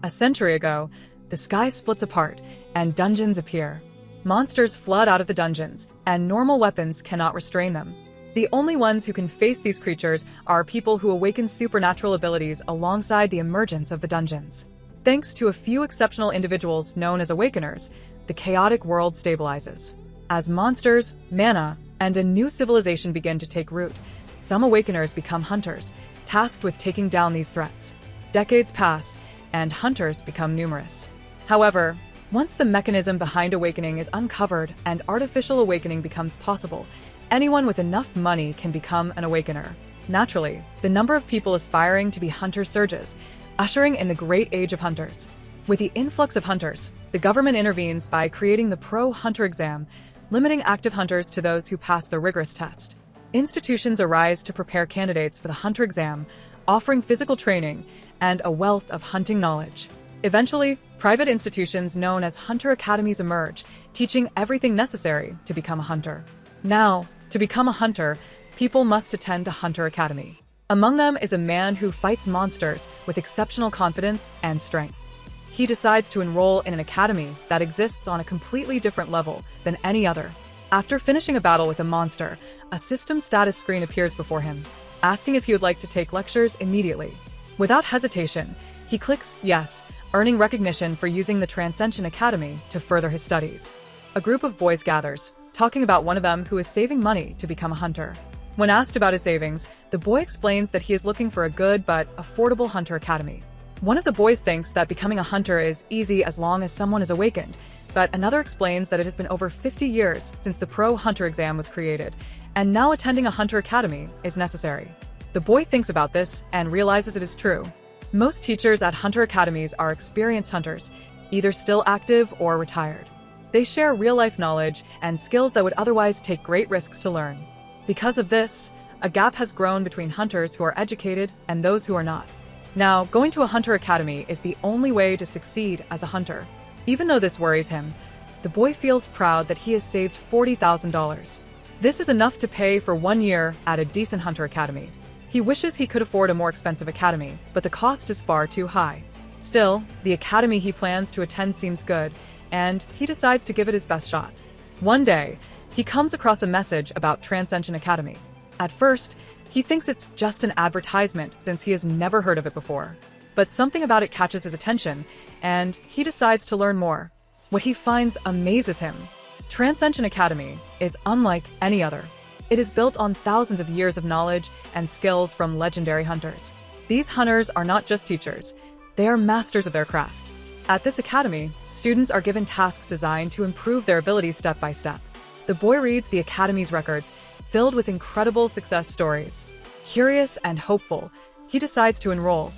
A century ago, the sky splits apart and dungeons appear. Monsters flood out of the dungeons, and normal weapons cannot restrain them. The only ones who can face these creatures are people who awaken supernatural abilities alongside the emergence of the dungeons. Thanks to a few exceptional individuals known as awakeners, the chaotic world stabilizes. As monsters, mana, and a new civilization begin to take root, some awakeners become hunters, tasked with taking down these threats. Decades pass, and hunters become numerous. However, once the mechanism behind awakening is uncovered and artificial awakening becomes possible, anyone with enough money can become an awakener. Naturally, the number of people aspiring to be hunters surges, ushering in the great age of hunters. With the influx of hunters, the government intervenes by creating the Pro-Hunter exam, limiting active hunters to those who pass the rigorous test. Institutions arise to prepare candidates for the hunter exam, offering physical training and a wealth of hunting knowledge. Eventually, private institutions known as hunter academies emerge, teaching everything necessary to become a hunter. Now, to become a hunter, people must attend a hunter academy. Among them is a man who fights monsters with exceptional confidence and strength. He decides to enroll in an academy that exists on a completely different level than any other. After finishing a battle with a monster, a system status screen appears before him, asking if he would like to take lectures immediately. Without hesitation, he clicks yes, earning recognition for using the Transcension Academy to further his studies. A group of boys gathers, talking about one of them who is saving money to become a hunter. When asked about his savings, the boy explains that he is looking for a good but affordable hunter academy. One of the boys thinks that becoming a hunter is easy as long as someone is awakened, but another explains that it has been over 50 years since the Pro-Hunter exam was created, and now attending a hunter academy is necessary. The boy thinks about this and realizes it is true. Most teachers at hunter academies are experienced hunters, either still active or retired. They share real-life knowledge and skills that would otherwise take great risks to learn. Because of this, a gap has grown between hunters who are educated and those who are not. Now, going to a hunter academy is the only way to succeed as a hunter. Even though this worries him, the boy feels proud that he has saved $40,000. This is enough to pay for 1 year at a decent hunter academy. He wishes he could afford a more expensive academy, but the cost is far too high. Still, the academy he plans to attend seems good, and he decides to give it his best shot. One day, he comes across a message about Transcension Academy. At first, he thinks it's just an advertisement since he has never heard of it before. But something about it catches his attention, and he decides to learn more. What he finds amazes him. Transcension Academy is unlike any other. It is built on thousands of years of knowledge and skills from legendary hunters. These hunters are not just teachers, they are masters of their craft. At this academy, students are given tasks designed to improve their abilities step by step. The boy reads the academy's records, filled with incredible success stories. Curious and hopeful, he decides to enroll,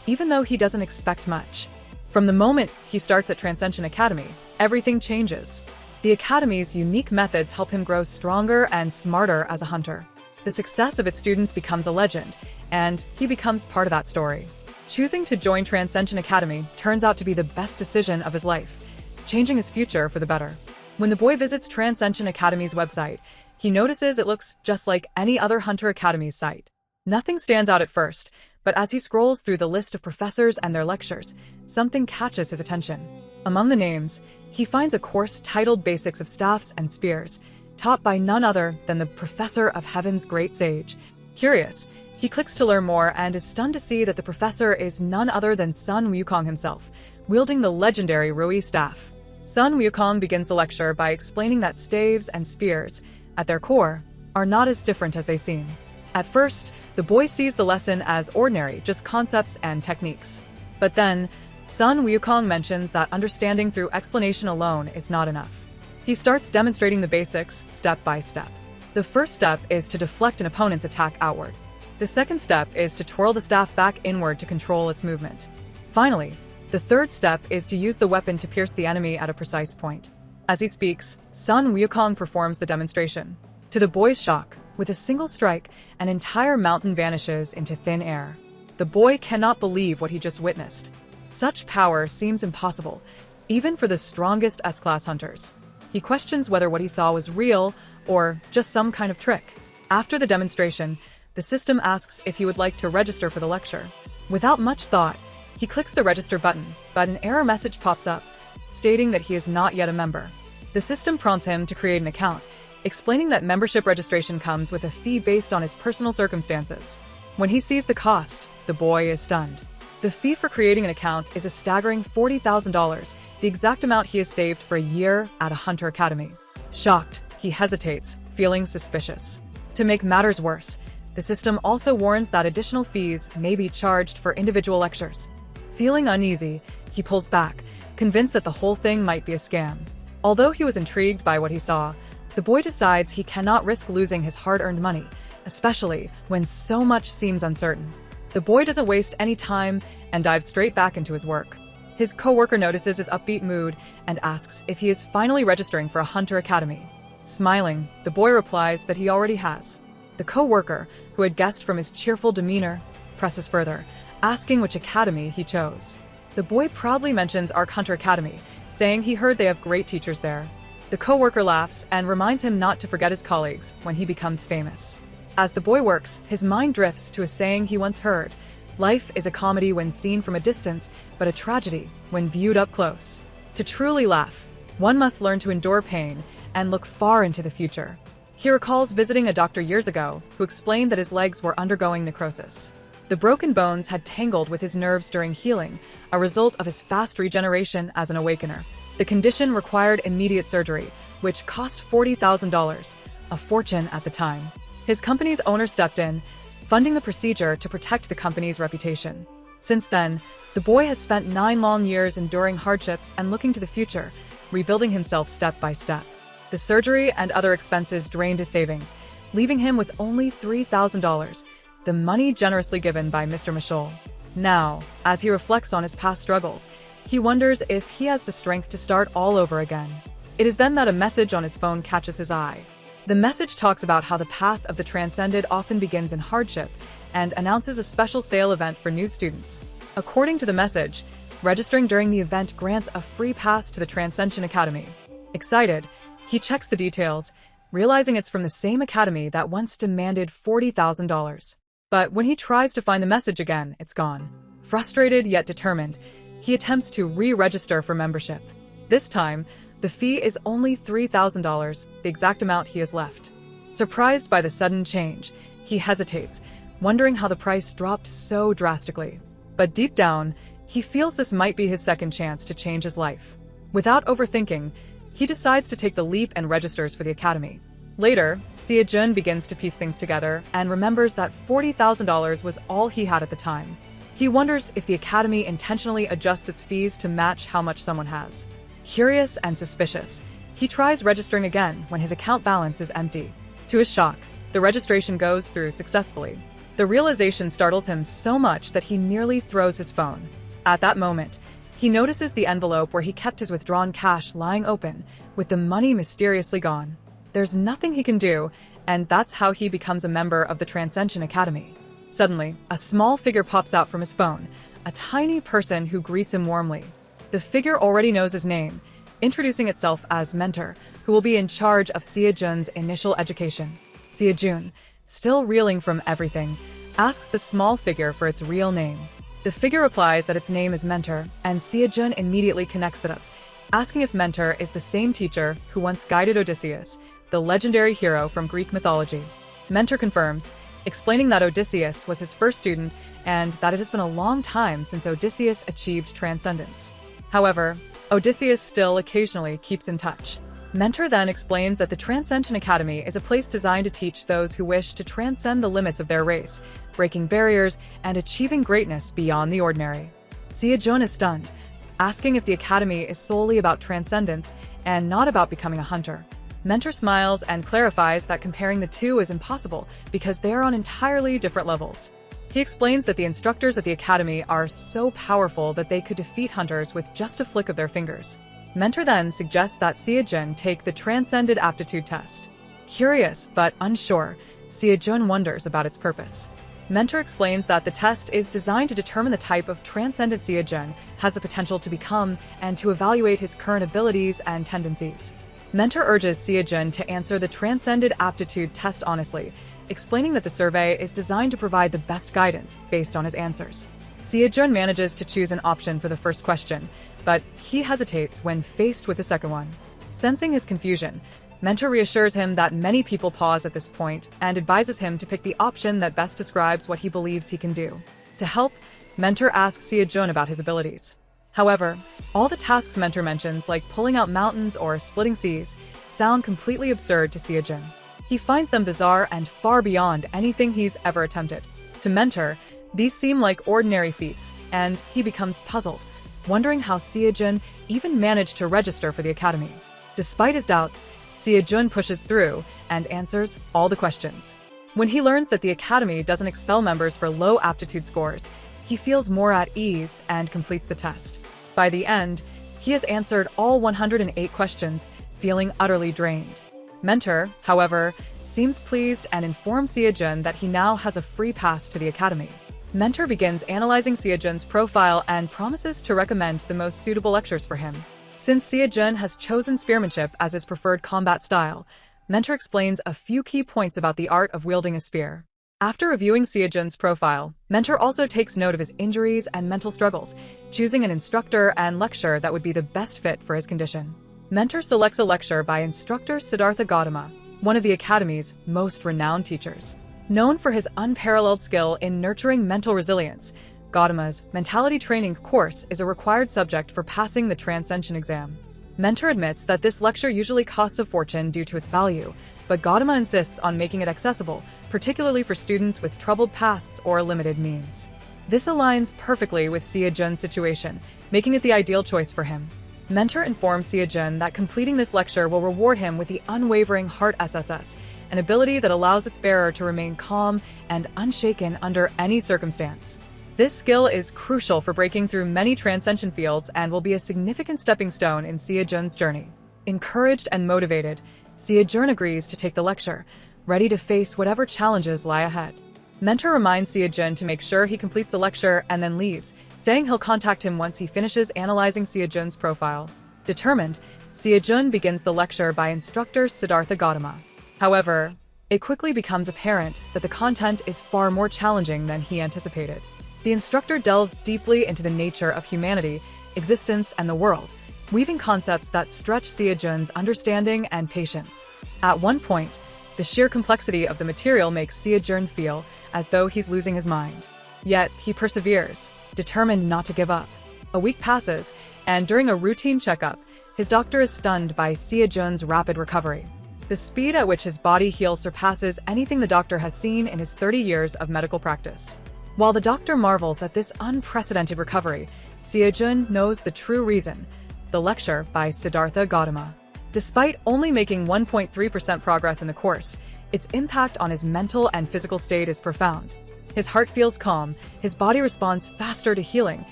even though he doesn't expect much. From the moment he starts at Transcension Academy, everything changes. The academy's unique methods help him grow stronger and smarter as a hunter. The success of its students becomes a legend, and he becomes part of that story. Choosing to join Transcension Academy turns out to be the best decision of his life, changing his future for the better. When the boy visits Transcension Academy's website, he notices it looks just like any other Hunter Academy's site. Nothing stands out at first, but as he scrolls through the list of professors and their lectures, something catches his attention. Among the names, he finds a course titled Basics of Staffs and Spears, taught by none other than the Professor of Heaven's Great Sage. Curious, he clicks to learn more and is stunned to see that the professor is none other than Sun Wukong himself, wielding the legendary Rui staff. Sun Wukong begins the lecture by explaining that staves and spears, at their core, are not as different as they seem. At first, the boy sees the lesson as ordinary, just concepts and techniques. But then, Sun Wukong mentions that understanding through explanation alone is not enough. He starts demonstrating the basics step by step. The first step is to deflect an opponent's attack outward. The second step is to twirl the staff back inward to control its movement. Finally, the third step is to use the weapon to pierce the enemy at a precise point. As he speaks, Sun Wukong performs the demonstration. To the boy's shock, with a single strike, an entire mountain vanishes into thin air. The boy cannot believe what he just witnessed. Such power seems impossible, even for the strongest S-class hunters. He questions whether what he saw was real or just some kind of trick. After the demonstration, the system asks if he would like to register for the lecture. Without much thought, He clicks the register button, but an error message pops up, stating that he is not yet a member. The system prompts him to create an account, explaining that membership registration comes with a fee based on his personal circumstances. When he sees the cost, the boy is stunned. The fee for creating an account is a staggering $40,000, the exact amount he has saved for a year at a hunter academy. Shocked, he hesitates, feeling suspicious. To make matters worse, the system also warns that additional fees may be charged for individual lectures. Feeling uneasy, he pulls back, convinced that the whole thing might be a scam. Although he was intrigued by what he saw, the boy decides he cannot risk losing his hard-earned money, especially when so much seems uncertain. The boy doesn't waste any time and dives straight back into his work. His co-worker notices his upbeat mood and asks if he is finally registering for a hunter academy. Smiling, the boy replies that he already has. The co-worker, who had guessed from his cheerful demeanor, presses further, asking which academy he chose. The boy proudly mentions Arc Hunter Academy, saying he heard they have great teachers there. The co-worker laughs and reminds him not to forget his colleagues when he becomes famous. As the boy works, his mind drifts to a saying he once heard: "Life is a comedy when seen from a distance, but a tragedy when viewed up close." To truly laugh, one must learn to endure pain and look far into the future. He recalls visiting a doctor years ago who explained that his legs were undergoing necrosis. The broken bones had tangled with his nerves during healing, a result of his fast regeneration as an awakener. The condition required immediate surgery, which cost $40,000, a fortune at the time. His company's owner stepped in, funding the procedure to protect the company's reputation. Since then, the boy has spent 9 long years enduring hardships and looking to the future, rebuilding himself step by step. The surgery and other expenses drained his savings, leaving him with only $3,000, the money generously given by Mr. Michel. Now, as he reflects on his past struggles, he wonders if he has the strength to start all over again. It is then that a message on his phone catches his eye. The message talks about how the path of the transcended often begins in hardship and announces a special sale event for new students. According to the message, registering during the event grants a free pass to the Transcension Academy. Excited, he checks the details, realizing it's from the same academy that once demanded $40,000. But when he tries to find the message again, it's gone. Frustrated yet determined, he attempts to re-register for membership. This time, the fee is only $3,000, the exact amount he has left. Surprised by the sudden change, he hesitates, wondering how the price dropped so drastically. But deep down, he feels this might be his second chance to change his life. Without overthinking, he decides to take the leap and registers for the academy. Later, SeoJoon begins to piece things together and remembers that $40,000 was all he had at the time. He wonders if the academy intentionally adjusts its fees to match how much someone has. Curious and suspicious, he tries registering again when his account balance is empty. To his shock, the registration goes through successfully. The realization startles him so much that he nearly throws his phone. At that moment, he notices the envelope where he kept his withdrawn cash lying open, with the money mysteriously gone. There's nothing he can do, and that's how he becomes a member of the Transcension Academy. Suddenly, a small figure pops out from his phone, a tiny person who greets him warmly. The figure already knows his name, introducing itself as Mentor, who will be in charge of SeoJoon's initial education. SeoJoon, still reeling from everything, asks the small figure for its real name. The figure replies that its name is Mentor, and SeoJoon immediately connects the dots, asking if Mentor is the same teacher who once guided Odysseus, the legendary hero from Greek mythology. Mentor confirms, explaining that Odysseus was his first student and that it has been a long time since Odysseus achieved transcendence. However, Odysseus still occasionally keeps in touch. Mentor then explains that the Transcension Academy is a place designed to teach those who wish to transcend the limits of their race, breaking barriers and achieving greatness beyond the ordinary. SeoJoon is stunned, asking if the academy is solely about transcendence and not about becoming a hunter. Mentor smiles and clarifies that comparing the two is impossible because they are on entirely different levels. He explains that the instructors at the academy are so powerful that they could defeat hunters with just a flick of their fingers. Mentor then suggests that SeoJoon take the Transcended Aptitude Test. Curious but unsure, SeoJoon wonders about its purpose. Mentor explains that the test is designed to determine the type of transcendent SeoJoon has the potential to become and to evaluate his current abilities and tendencies. Mentor urges SeoJoon to answer the Transcended Aptitude Test honestly, explaining that the survey is designed to provide the best guidance based on his answers. SeoJoon manages to choose an option for the first question, but he hesitates when faced with the second one. Sensing his confusion, Mentor reassures him that many people pause at this point and advises him to pick the option that best describes what he believes he can do. To help, Mentor asks SeoJoon about his abilities. However, all the tasks Mentor mentions, like pulling out mountains or splitting seas, sound completely absurd to SeoJoon. He finds them bizarre and far beyond anything he's ever attempted. To Mentor, these seem like ordinary feats, and he becomes puzzled, wondering how SeoJoon even managed to register for the academy. Despite his doubts, SeoJoon pushes through and answers all the questions. When he learns that the academy doesn't expel members for low aptitude scores, he feels more at ease and completes the test. By the end, he has answered all 108 questions, feeling utterly drained. Mentor, however, seems pleased and informs SeoJoon that he now has a free pass to the academy. Mentor begins analyzing SeoJoon's profile and promises to recommend the most suitable lectures for him. Since SeoJoon has chosen spearmanship as his preferred combat style, Mentor explains a few key points about the art of wielding a spear. After reviewing SeoJoon's profile, Mentor also takes note of his injuries and mental struggles, choosing an instructor and lecture that would be the best fit for his condition. Mentor selects a lecture by instructor Siddhartha Gautama, one of the academy's most renowned teachers. Known for his unparalleled skill in nurturing mental resilience, Gautama's mentality training course is a required subject for passing the Transcension exam. Mentor admits that this lecture usually costs a fortune due to its value, but Gautama insists on making it accessible, particularly for students with troubled pasts or limited means. This aligns perfectly with SeoJoon's situation, making it the ideal choice for him. Mentor informs SeoJoon that completing this lecture will reward him with the unwavering Heart SSS, an ability that allows its bearer to remain calm and unshaken under any circumstance. This skill is crucial for breaking through many Transcension fields and will be a significant stepping stone in SeoJoon's journey. Encouraged and motivated, SeoJoon agrees to take the lecture, ready to face whatever challenges lie ahead. Mentor reminds SeoJoon to make sure he completes the lecture and then leaves, saying he'll contact him once he finishes analyzing SeoJoon's profile. Determined, SeoJoon begins the lecture by instructor Siddhartha Gautama. However, it quickly becomes apparent that the content is far more challenging than he anticipated. The instructor delves deeply into the nature of humanity, existence, and the world, weaving concepts that stretch SeoJoon's understanding and patience. At one point, the sheer complexity of the material makes SeoJoon feel as though he's losing his mind. Yet, he perseveres, determined not to give up. A week passes, and during a routine checkup, his doctor is stunned by SeoJoon's rapid recovery. The speed at which his body heals surpasses anything the doctor has seen in his 30 years of medical practice. While the doctor marvels at this unprecedented recovery, SeoJoon knows the true reason: the lecture by Siddhartha Gautama. Despite only making 1.3% progress in the course, its impact on his mental and physical state is profound. His heart feels calm, his body responds faster to healing,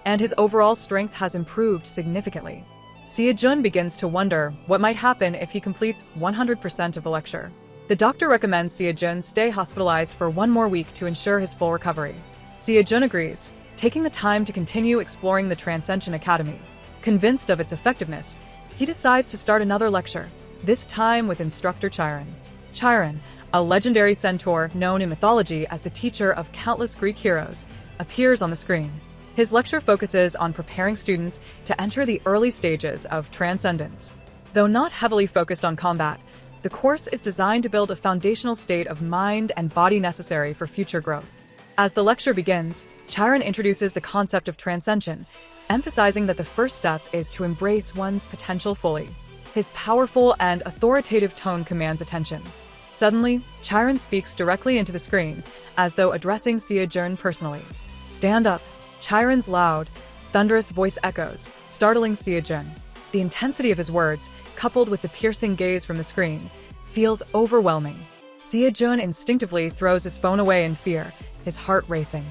and his overall strength has improved significantly. SeoJoon begins to wonder what might happen if he completes 100% of the lecture. The doctor recommends SeoJoon stay hospitalized for 1 more week to ensure his full recovery. SeoJoon agrees, taking the time to continue exploring the Transcension Academy. Convinced of its effectiveness, he decides to start another lecture, this time with instructor Chiron. Chiron, a legendary centaur known in mythology as the teacher of countless Greek heroes, appears on the screen. His lecture focuses on preparing students to enter the early stages of transcendence. Though not heavily focused on combat, the course is designed to build a foundational state of mind and body necessary for future growth. As the lecture begins, Chiron introduces the concept of transcension, emphasizing that the first step is to embrace one's potential fully. His powerful and authoritative tone commands attention. Suddenly, Chiron speaks directly into the screen, as though addressing SeoJoon personally. "Stand up." Chiron's loud, thunderous voice echoes, startling SeoJoon. The intensity of his words, coupled with the piercing gaze from the screen, feels overwhelming. SeoJoon instinctively throws his phone away in fear, his heart racing.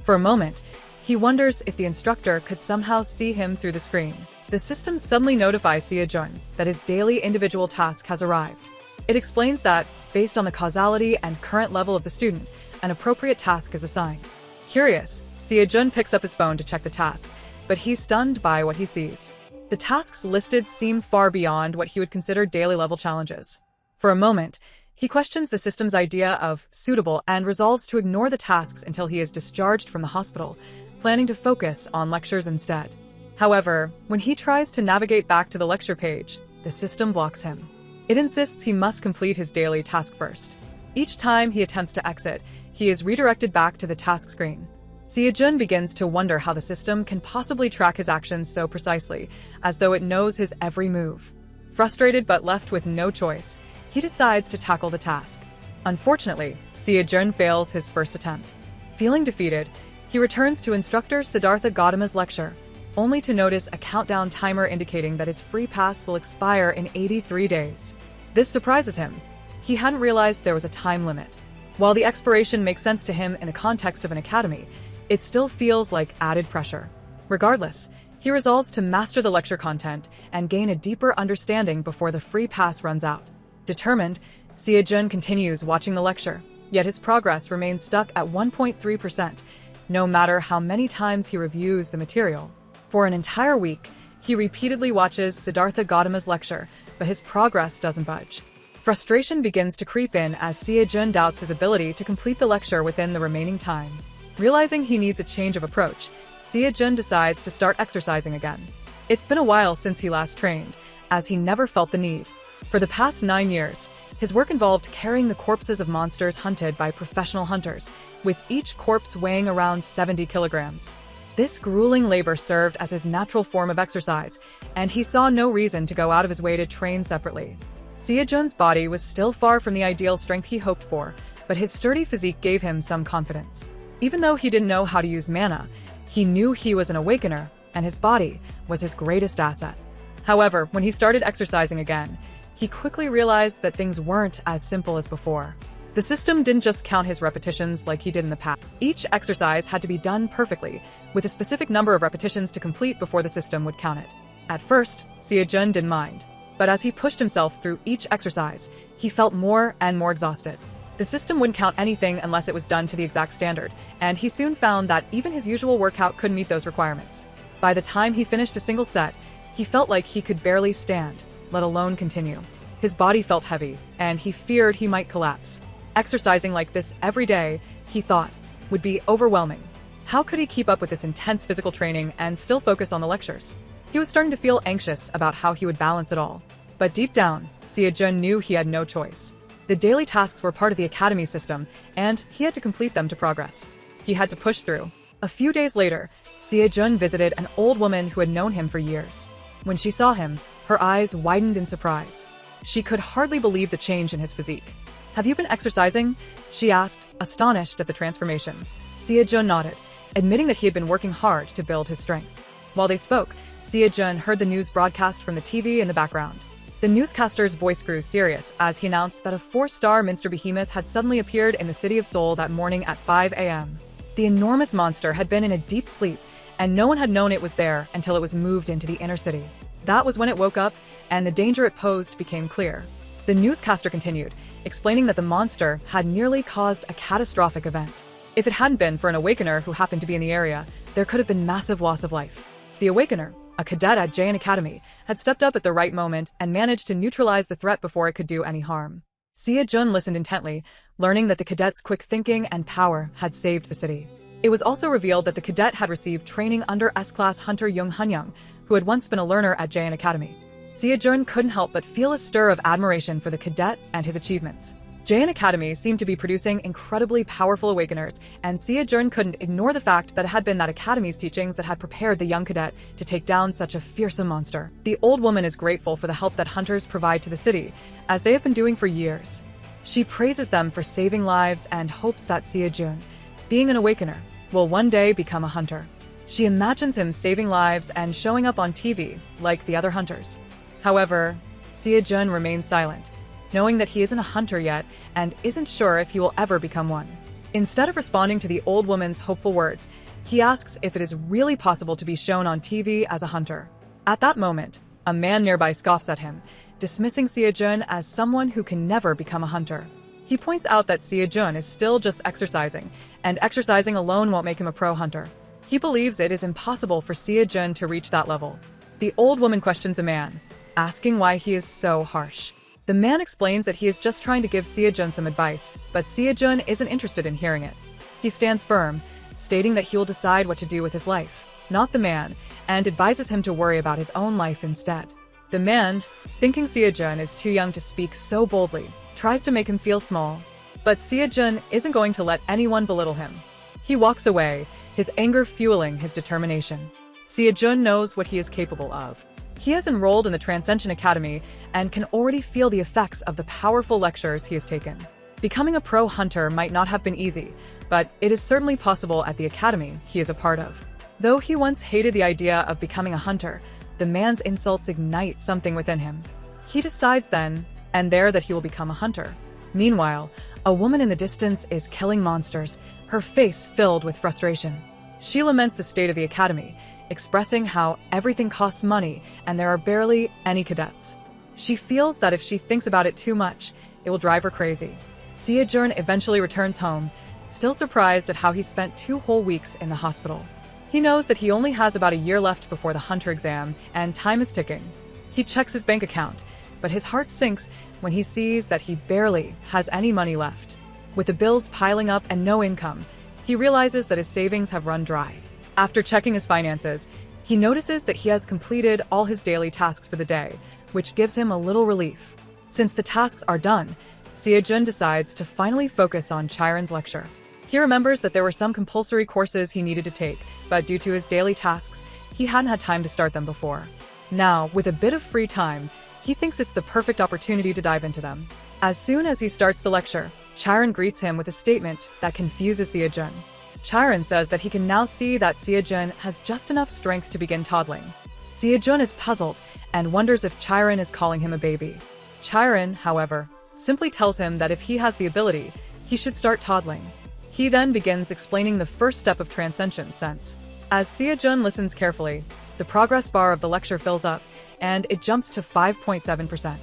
For a moment, he wonders if the instructor could somehow see him through the screen. The system suddenly notifies SeoJoon that his daily individual task has arrived. It explains that, based on the causality and current level of the student, an appropriate task is assigned. Curious, SeoJoon picks up his phone to check the task, but he's stunned by what he sees. The tasks listed seem far beyond what he would consider daily-level challenges. For a moment, he questions the system's idea of suitable and resolves to ignore the tasks until he is discharged from the hospital, planning to focus on lectures instead. However, when he tries to navigate back to the lecture page, the system blocks him. It insists he must complete his daily task first. Each time he attempts to exit, he is redirected back to the task screen. SeoJoon begins to wonder how the system can possibly track his actions so precisely, as though it knows his every move. Frustrated but left with no choice, he decides to tackle the task. Unfortunately, SeoJoon fails his first attempt. Feeling defeated, he returns to instructor Siddhartha Gautama's lecture, only to notice a countdown timer indicating that his free pass will expire in 83 days. This surprises him. He hadn't realized there was a time limit. While the expiration makes sense to him in the context of an academy, it still feels like added pressure. Regardless, he resolves to master the lecture content and gain a deeper understanding before the free pass runs out. Determined, SeoJoon continues watching the lecture, yet his progress remains stuck at 1.3%, no matter how many times he reviews the material. For an entire week, he repeatedly watches Siddhartha Gautama's lecture, but his progress doesn't budge. Frustration begins to creep in as SeoJoon doubts his ability to complete the lecture within the remaining time. Realizing he needs a change of approach, SeoJoon decides to start exercising again. It's been a while since he last trained, as he never felt the need. For the past 9 years, his work involved carrying the corpses of monsters hunted by professional hunters, with each corpse weighing around 70 kilograms. This grueling labor served as his natural form of exercise, and he saw no reason to go out of his way to train separately. SeoJoon's body was still far from the ideal strength he hoped for, but his sturdy physique gave him some confidence. Even though he didn't know how to use mana, he knew he was an awakener, and his body was his greatest asset. However, when he started exercising again, he quickly realized that things weren't as simple as before. The system didn't just count his repetitions like he did in the past. Each exercise had to be done perfectly, with a specific number of repetitions to complete before the system would count it. At first, SeoJoon didn't mind, but as he pushed himself through each exercise, he felt more and more exhausted. The system wouldn't count anything unless it was done to the exact standard, and he soon found that even his usual workout couldn't meet those requirements. By the time he finished a single set, he felt like he could barely stand, let alone continue. His body felt heavy, and he feared he might collapse. Exercising like this every day, he thought, would be overwhelming. How could he keep up with this intense physical training and still focus on the lectures? He was starting to feel anxious about how he would balance it all. But deep down, SeoJoon knew he had no choice. The daily tasks were part of the academy system, and he had to complete them to progress. He had to push through. A few days later, SeoJoon visited an old woman who had known him for years. When she saw him, her eyes widened in surprise. She could hardly believe the change in his physique. "Have you been exercising?" she asked, astonished at the transformation. SeoJoon nodded, admitting that he had been working hard to build his strength. While they spoke, SeoJoon heard the news broadcast from the TV in the background. The newscaster's voice grew serious as he announced that a 4-star minster behemoth had suddenly appeared in the city of Seoul that morning at 5 a.m. The enormous monster had been in a deep sleep, and no one had known it was there until it was moved into the inner city. That was when it woke up, and the danger it posed became clear. The newscaster continued, explaining that the monster had nearly caused a catastrophic event. If it hadn't been for an awakener who happened to be in the area, there could have been massive loss of life. The awakener, a cadet at SeoJoon Academy, had stepped up at the right moment and managed to neutralize the threat before it could do any harm. SeoJoon listened intently, learning that the cadet's quick thinking and power had saved the city. It was also revealed that the cadet had received training under S-class hunter Jung Hunyoung, who had once been a learner at SeoJoon Academy. SeoJoon couldn't help but feel a stir of admiration for the cadet and his achievements. SeoJoon Academy seemed to be producing incredibly powerful awakeners, and SeoJoon couldn't ignore the fact that it had been that academy's teachings that had prepared the young cadet to take down such a fearsome monster. The old woman is grateful for the help that hunters provide to the city, as they have been doing for years. She praises them for saving lives and hopes that SeoJoon, being an awakener, will one day become a hunter. She imagines him saving lives and showing up on TV, like the other hunters. However, SeoJoon remains silent, knowing that he isn't a hunter yet and isn't sure if he will ever become one. Instead of responding to the old woman's hopeful words, he asks if it is really possible to be shown on TV as a hunter. At that moment, a man nearby scoffs at him, dismissing SeoJoon as someone who can never become a hunter. He points out that SeoJoon is still just exercising, and exercising alone won't make him a pro hunter. He believes it is impossible for SeoJoon to reach that level. The old woman questions the man, asking why he is so harsh. The man explains that he is just trying to give SeoJoon some advice, but SeoJoon isn't interested in hearing it. He stands firm, stating that he will decide what to do with his life, not the man, and advises him to worry about his own life instead. The man, thinking SeoJoon is too young to speak so boldly, tries to make him feel small. But SeoJoon isn't going to let anyone belittle him. He walks away, his anger fueling his determination. SeoJoon knows what he is capable of. He has enrolled in the Transcension Academy and can already feel the effects of the powerful lectures he has taken. Becoming a pro hunter might not have been easy, but it is certainly possible at the academy he is a part of. Though he once hated the idea of becoming a hunter, the man's insults ignite something within him. He decides then and there that he will become a hunter. Meanwhile, a woman in the distance is killing monsters, her face filled with frustration. She laments the state of the academy, expressing how everything costs money and there are barely any cadets. She feels that if she thinks about it too much, it will drive her crazy. SeoJoon eventually returns home, still surprised at how he spent 2 whole weeks in the hospital. He knows that he only has about a year left before the hunter exam, and time is ticking. He checks his bank account, but his heart sinks when he sees that he barely has any money left. With the bills piling up and no income, he realizes that his savings have run dry. After checking his finances, he notices that he has completed all his daily tasks for the day, which gives him a little relief. Since the tasks are done, SeoJoon decides to finally focus on Chiron's lecture. He remembers that there were some compulsory courses he needed to take, but due to his daily tasks, he hadn't had time to start them before. Now, with a bit of free time, he thinks it's the perfect opportunity to dive into them. As soon as he starts the lecture, Chiron greets him with a statement that confuses SeoJoon. Chiron says that he can now see that SeoJoon has just enough strength to begin toddling. SeoJoon is puzzled and wonders if Chiron is calling him a baby. Chiron, however, simply tells him that if he has the ability, he should start toddling. He then begins explaining the first step of transcension sense. As SeoJoon listens carefully, the progress bar of the lecture fills up, and it jumps to 5.7%.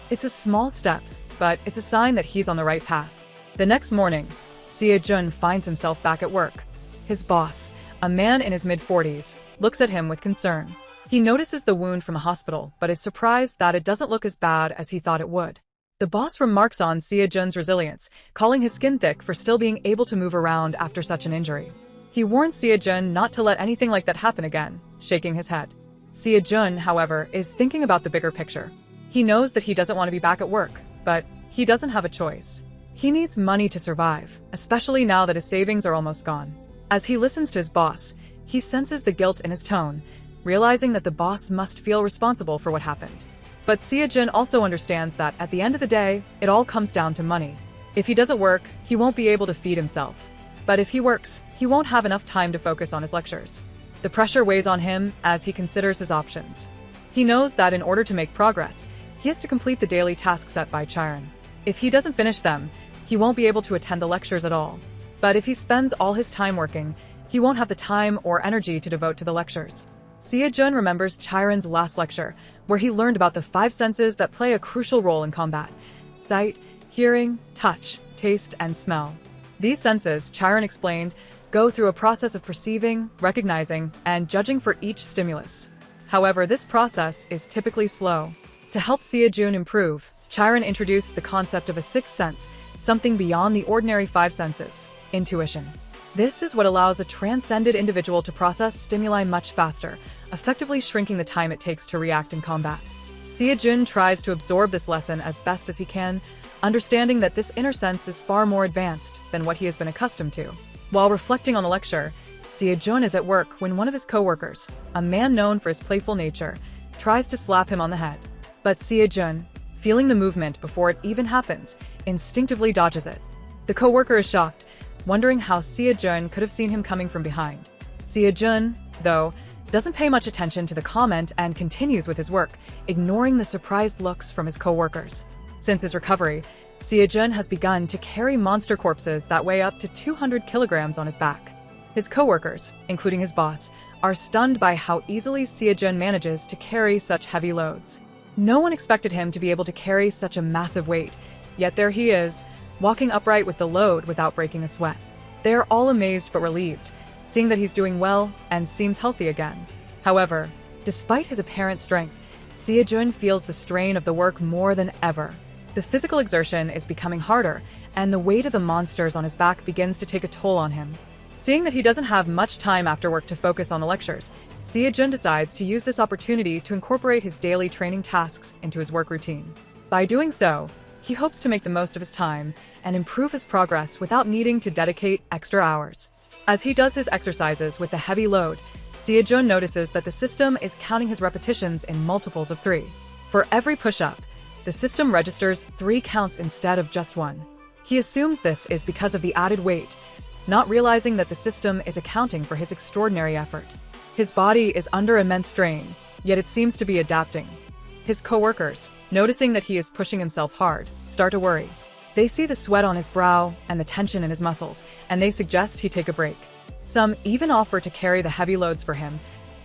It's a small step, but it's a sign that he's on the right path. The next morning, SeoJoon finds himself back at work. His boss, a man in his mid-40s, looks at him with concern. He notices the wound from a hospital, but is surprised that it doesn't look as bad as he thought it would. The boss remarks on SeoJoon's resilience, calling his skin thick for still being able to move around after such an injury. He warns SeoJoon not to let anything like that happen again, shaking his head. SeoJoon, however, is thinking about the bigger picture. He knows that he doesn't want to be back at work, but he doesn't have a choice. He needs money to survive, especially now that his savings are almost gone. As he listens to his boss, he senses the guilt in his tone, realizing that the boss must feel responsible for what happened. But SeoJoon also understands that at the end of the day, it all comes down to money. If he doesn't work, he won't be able to feed himself. But if he works, he won't have enough time to focus on his lectures. The pressure weighs on him as he considers his options. He knows that in order to make progress, he has to complete the daily tasks set by Chiron. If he doesn't finish them, he won't be able to attend the lectures at all. But if he spends all his time working, he won't have the time or energy to devote to the lectures. SeoJoon remembers Chiron's last lecture, where he learned about the 5 senses that play a crucial role in combat: sight, hearing, touch, taste, and smell. These senses, Chiron explained, go through a process of perceiving, recognizing, and judging for each stimulus. However, this process is typically slow. To help SeoJoon improve, Chiron introduced the concept of a 6th sense, something beyond the ordinary 5 senses: intuition. This is what allows a transcended individual to process stimuli much faster, effectively shrinking the time it takes to react in combat. SeoJoon tries to absorb this lesson as best as he can, understanding that this inner sense is far more advanced than what he has been accustomed to. While reflecting on the lecture, SeoJoon is at work when one of his co-workers, a man known for his playful nature, tries to slap him on the head. But SeoJoon, feeling the movement before it even happens, instinctively dodges it. The co-worker is shocked, wondering how SeoJoon could have seen him coming from behind. SeoJoon, though, doesn't pay much attention to the comment and continues with his work, ignoring the surprised looks from his co-workers. Since his recovery, SeoJoon has begun to carry monster corpses that weigh up to 200 kilograms on his back. His co-workers, including his boss, are stunned by how easily SeoJoon manages to carry such heavy loads. No one expected him to be able to carry such a massive weight, yet there he is, walking upright with the load without breaking a sweat. They are all amazed but relieved, seeing that he's doing well and seems healthy again. However, despite his apparent strength, SeoJoon feels the strain of the work more than ever. The physical exertion is becoming harder, and the weight of the monsters on his back begins to take a toll on him. Seeing that he doesn't have much time after work to focus on the lectures, SeoJoon decides to use this opportunity to incorporate his daily training tasks into his work routine. By doing so, he hopes to make the most of his time and improve his progress without needing to dedicate extra hours. As he does his exercises with the heavy load, SeoJoon notices that the system is counting his repetitions in multiples of 3. For every push-up, the system registers 3 counts instead of just 1. He assumes this is because of the added weight, not realizing that the system is accounting for his extraordinary effort. His body is under immense strain, yet it seems to be adapting. His coworkers, noticing that he is pushing himself hard, start to worry. They see the sweat on his brow and the tension in his muscles, and they suggest he take a break. Some even offer to carry the heavy loads for him,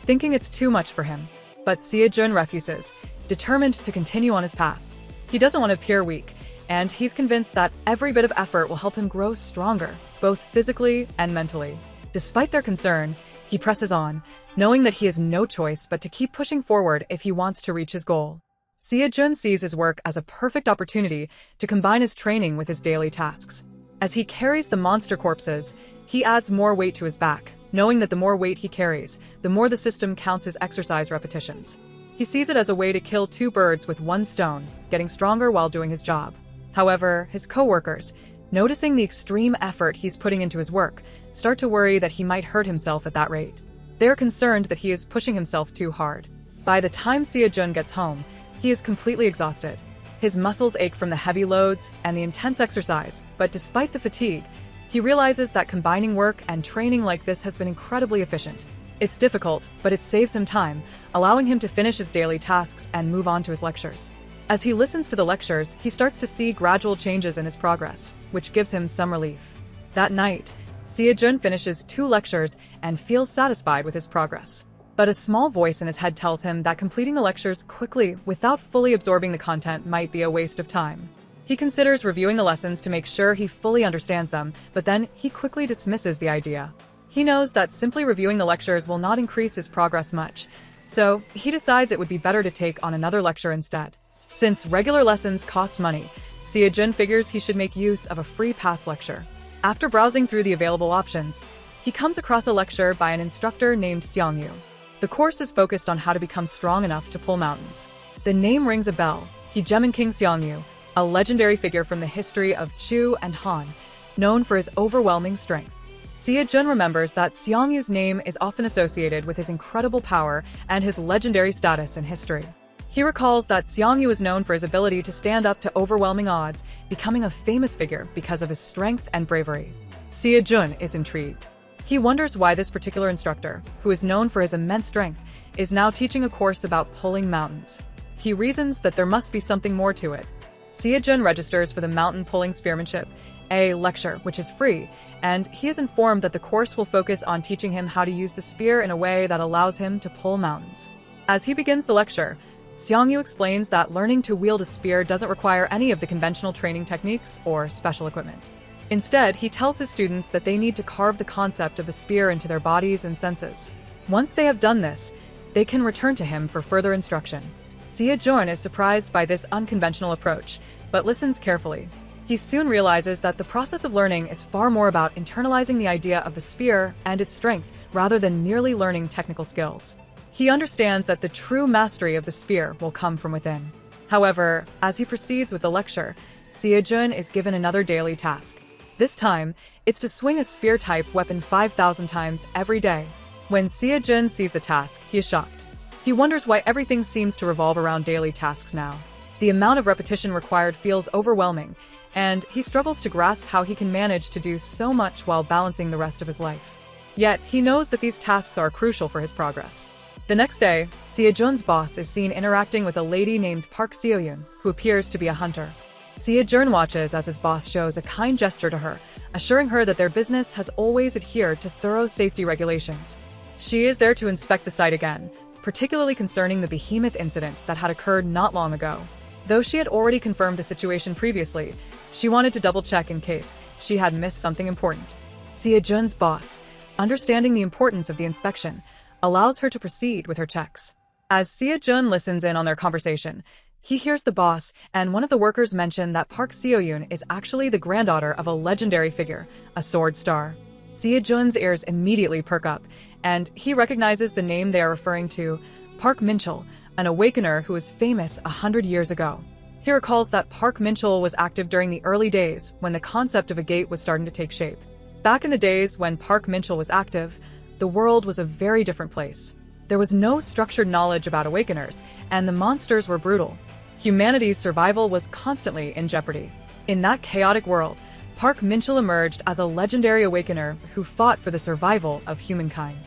thinking it's too much for him. But SeoJoon refuses, determined to continue on his path. He doesn't want to appear weak, and he's convinced that every bit of effort will help him grow stronger, both physically and mentally. Despite their concern, he presses on, knowing that he has no choice but to keep pushing forward if he wants to reach his goal. SeoJoon sees his work as a perfect opportunity to combine his training with his daily tasks. As he carries the monster corpses, he adds more weight to his back, knowing that the more weight he carries, the more the system counts his exercise repetitions. He sees it as a way to kill 2 birds with 1 stone, getting stronger while doing his job. However, his coworkers, noticing the extreme effort he's putting into his work, start to worry that he might hurt himself at that rate. They are concerned that he is pushing himself too hard. By the time SeoJoon gets home, he is completely exhausted. His muscles ache from the heavy loads and the intense exercise, but despite the fatigue, he realizes that combining work and training like this has been incredibly efficient. It's difficult, but it saves him time, allowing him to finish his daily tasks and move on to his lectures. As he listens to the lectures, he starts to see gradual changes in his progress, which gives him some relief. That night, SeoJoon finishes 2 lectures and feels satisfied with his progress. But a small voice in his head tells him that completing the lectures quickly without fully absorbing the content might be a waste of time. He considers reviewing the lessons to make sure he fully understands them, but then he quickly dismisses the idea. He knows that simply reviewing the lectures will not increase his progress much, so he decides it would be better to take on another lecture instead. Since regular lessons cost money, SeoJoon figures he should make use of a free pass lecture. After browsing through the available options, he comes across a lecture by an instructor named SeoJoon. The course is focused on how to become strong enough to pull mountains. The name rings a bell. Hegemon King SeoJoon, a legendary figure from the history of Chu and Han, known for his overwhelming strength. SeoJoon remembers that SeoJoon's name is often associated with his incredible power and his legendary status in history. He recalls that SeoJoon is known for his ability to stand up to overwhelming odds, becoming a famous figure because of his strength and bravery. SeoJoon is intrigued. He wonders why this particular instructor, who is known for his immense strength, is now teaching a course about pulling mountains. He reasons that there must be something more to it. SeoJoon registers for the Mountain Pulling Spearmanship, a lecture which is free, and he is informed that the course will focus on teaching him how to use the spear in a way that allows him to pull mountains. As he begins the lecture, SeoJoon explains that learning to wield a spear doesn't require any of the conventional training techniques or special equipment. Instead, he tells his students that they need to carve the concept of the spear into their bodies and senses. Once they have done this, they can return to him for further instruction. SeoJoon is surprised by this unconventional approach, but listens carefully. He soon realizes that the process of learning is far more about internalizing the idea of the spear and its strength rather than merely learning technical skills. He understands that the true mastery of the spear will come from within. However, as he proceeds with the lecture, SeoJoon is given another daily task. This time, it's to swing a spear-type weapon 5,000 times every day. When SeoJoon sees the task, he is shocked. He wonders why everything seems to revolve around daily tasks now. The amount of repetition required feels overwhelming, and he struggles to grasp how he can manage to do so much while balancing the rest of his life. Yet, he knows that these tasks are crucial for his progress. The next day, SeoJoon's boss is seen interacting with a lady named Park SeoJoon, who appears to be a hunter. SeoJoon watches as his boss shows a kind gesture to her, assuring her that their business has always adhered to thorough safety regulations. She is there to inspect the site again, particularly concerning the behemoth incident that had occurred not long ago. Though she had already confirmed the situation previously, she wanted to double-check in case she had missed something important. SeoJoon's boss, understanding the importance of the inspection, allows her to proceed with her checks. As SeoJoon listens in on their conversation, he hears the boss and one of the workers mention that Park SeoJoon is actually the granddaughter of a legendary figure, a sword star. SeoJoon's ears immediately perk up, and he recognizes the name they are referring to, Park Minchul, an awakener who was famous 100 years ago. He recalls that Park Minchul was active during the early days when the concept of a gate was starting to take shape. Back in the days when Park Minchul was active, the world was a very different place. There was no structured knowledge about awakeners, and the monsters were brutal. Humanity's survival was constantly in jeopardy. In that chaotic world, Park Minchul emerged as a legendary awakener who fought for the survival of humankind.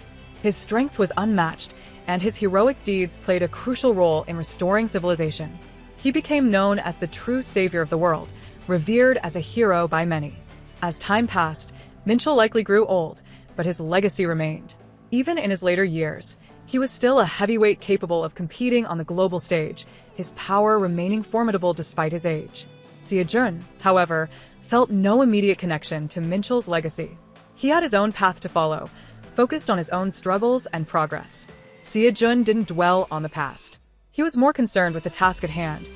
His strength was unmatched, and his heroic deeds played a crucial role in restoring civilization. He became known as the true savior of the world, revered as a hero by many. As time passed, Minchul likely grew old, but his legacy remained. Even in his later years, he was still a heavyweight capable of competing on the global stage, his power remaining formidable despite his age. SeoJoon, however, felt no immediate connection to Minchul's legacy. He had his own path to follow, focused on his own struggles and progress. SeoJoon didn't dwell on the past. He was more concerned with the task at hand,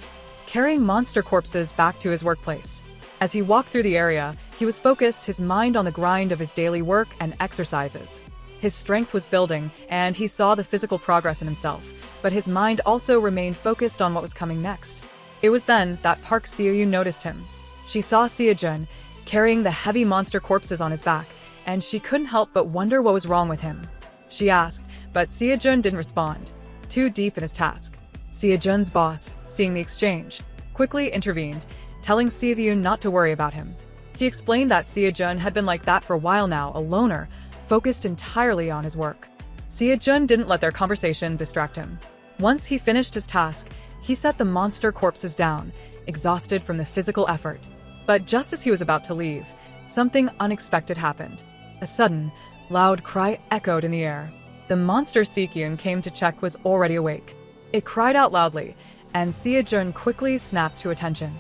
carrying monster corpses back to his workplace. As he walked through the area, he was focused, his mind on the grind of his daily work and exercises. His strength was building, and he saw the physical progress in himself, but his mind also remained focused on what was coming next. It was then that Park SeoJoon noticed him. She saw SeoJoon carrying the heavy monster corpses on his back, and she couldn't help but wonder what was wrong with him. She asked, but SeoJoon didn't respond, too deep in his task. SeoJoon's boss, seeing the exchange, quickly intervened, telling SeoJoon not to worry about him. He explained that SeoJoon had been like that for a while now, a loner, focused entirely on his work. SeoJoon didn't let their conversation distract him. Once he finished his task, he set the monster corpses down, exhausted from the physical effort. But just as he was about to leave, something unexpected happened. A sudden, loud cry echoed in the air. The monster SeoJoon came to check was already awake. It cried out loudly, and SeoJoon quickly snapped to attention.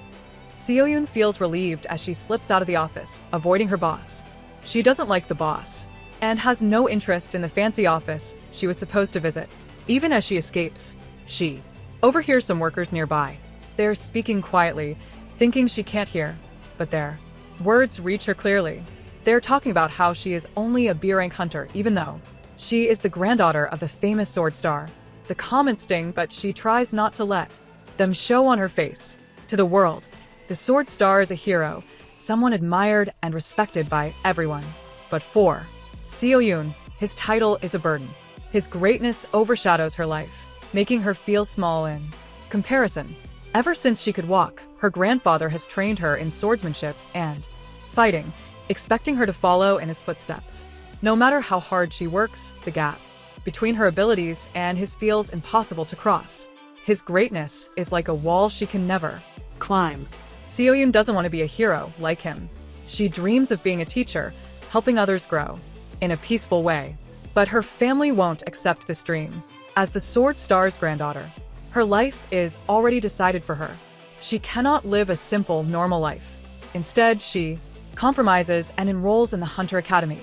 SeoJoon feels relieved as she slips out of the office, avoiding her boss. She doesn't like the boss, and has no interest in the fancy office she was supposed to visit. Even as she escapes, she overhears some workers nearby. They're speaking quietly, thinking she can't hear, but their words reach her clearly. They're talking about how she is only a B-rank hunter, even though she is the granddaughter of the famous sword star. The comments sting, but she tries not to let them show on her face. To the world, the sword star is a hero, someone admired and respected by everyone. But for SeoJoon, his title is a burden. His greatness overshadows her life, making her feel small in comparison. Ever since she could walk, her grandfather has trained her in swordsmanship and fighting, expecting her to follow in his footsteps. No matter how hard she works, the gap between her abilities and his feels impossible to cross. His greatness is like a wall she can never climb. SeoJoon doesn't want to be a hero like him. She dreams of being a teacher, helping others grow in a peaceful way. But her family won't accept this dream. As the sword star's granddaughter, her life is already decided for her. She cannot live a simple, normal life. Instead, she compromises and enrolls in the Hunter Academy,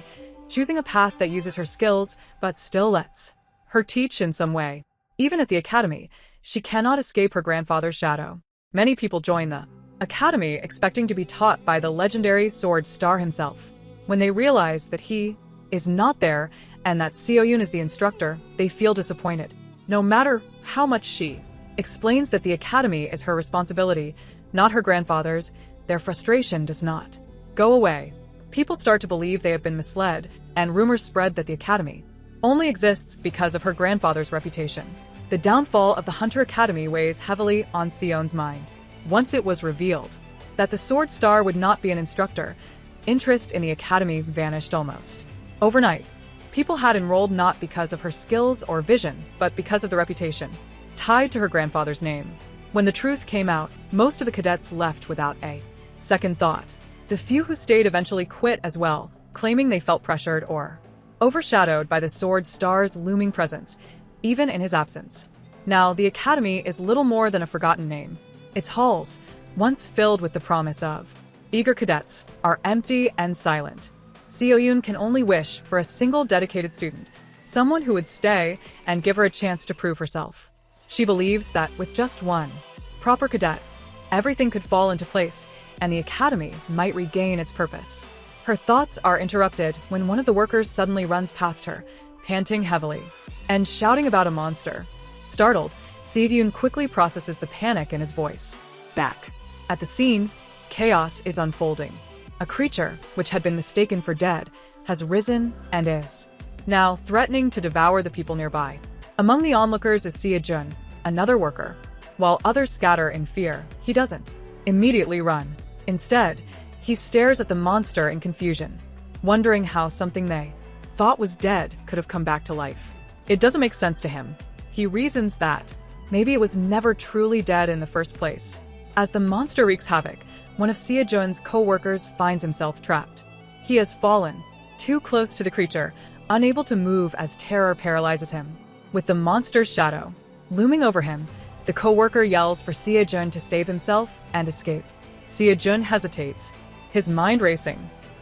choosing a path that uses her skills but still lets her teach in some way. Even at the academy, she cannot escape her grandfather's shadow. Many people join the academy expecting to be taught by the legendary sword star himself. When they realize that he is not there and that SeoJoon is the instructor, they feel disappointed. No matter how much she explains that the academy is her responsibility, not her grandfather's, their frustration does not go away. People start to believe they have been misled, and rumors spread that the academy only exists because of her grandfather's reputation. The downfall of the Hunter Academy weighs heavily on SeoJoon's mind. Once it was revealed that the sword star would not be an instructor, interest in the academy vanished almost overnight. People had enrolled not because of her skills or vision, but because of the reputation tied to her grandfather's name. When the truth came out, most of the cadets left without a second thought. The few who stayed eventually quit as well, claiming they felt pressured or overshadowed by the sword star's looming presence, even in his absence. Now, the academy is little more than a forgotten name. Its halls, once filled with the promise of eager cadets, are empty and silent. SeoJoon can only wish for a single dedicated student, someone who would stay and give her a chance to prove herself. She believes that with just one proper cadet, everything could fall into place, and the academy might regain its purpose. Her thoughts are interrupted when one of the workers suddenly runs past her, panting heavily and shouting about a monster. Startled, SeoJoon quickly processes the panic in his voice. Back. At the scene, chaos is unfolding. A creature, which had been mistaken for dead, has risen and is now threatening to devour the people nearby. Among the onlookers is SeoJoon, another worker. While others scatter in fear, he doesn't immediately run. Instead, he stares at the monster in confusion, wondering how something they thought was dead could have come back to life. It doesn't make sense to him. He reasons that maybe it was never truly dead in the first place. As the monster wreaks havoc, one of SeoJoon's co-workers finds himself trapped. He has fallen too close to the creature, unable to move as terror paralyzes him. With the monster's shadow looming over him, the co-worker yells for SeoJoon to save himself and escape. SeoJoon hesitates, his mind racing.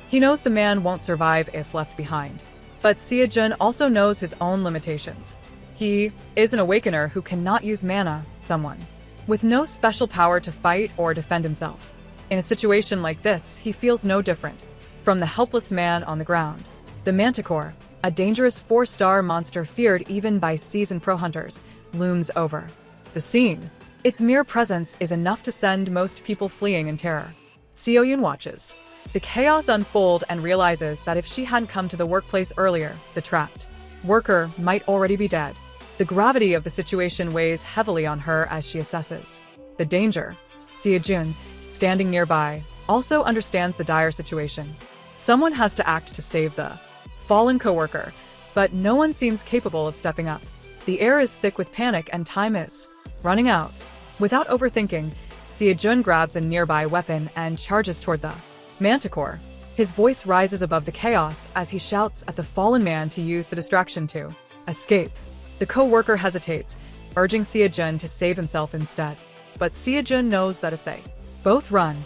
He knows the man won't survive if left behind. But SeoJoon also knows his own limitations. He is an awakener who cannot use mana, someone with no special power to fight or defend himself. In a situation like this, he feels no different from the helpless man on the ground. The Manticore, a dangerous 4-star monster feared even by seasoned pro hunters, looms over the scene. Its mere presence is enough to send most people fleeing in terror. SeoJoon watches the chaos unfold and realizes that if she hadn't come to the workplace earlier, the trapped worker might already be dead. The gravity of the situation weighs heavily on her as she assesses the danger. SeoJoon, standing nearby, also understands the dire situation. Someone has to act to save the fallen coworker, but no one seems capable of stepping up. The air is thick with panic and time is running out. Without overthinking, SeoJoon grabs a nearby weapon and charges toward the Manticore. His voice rises above the chaos as he shouts at the fallen man to use the distraction to escape. The co-worker hesitates, urging SeoJoon to save himself instead. But SeoJoon knows that if they both run,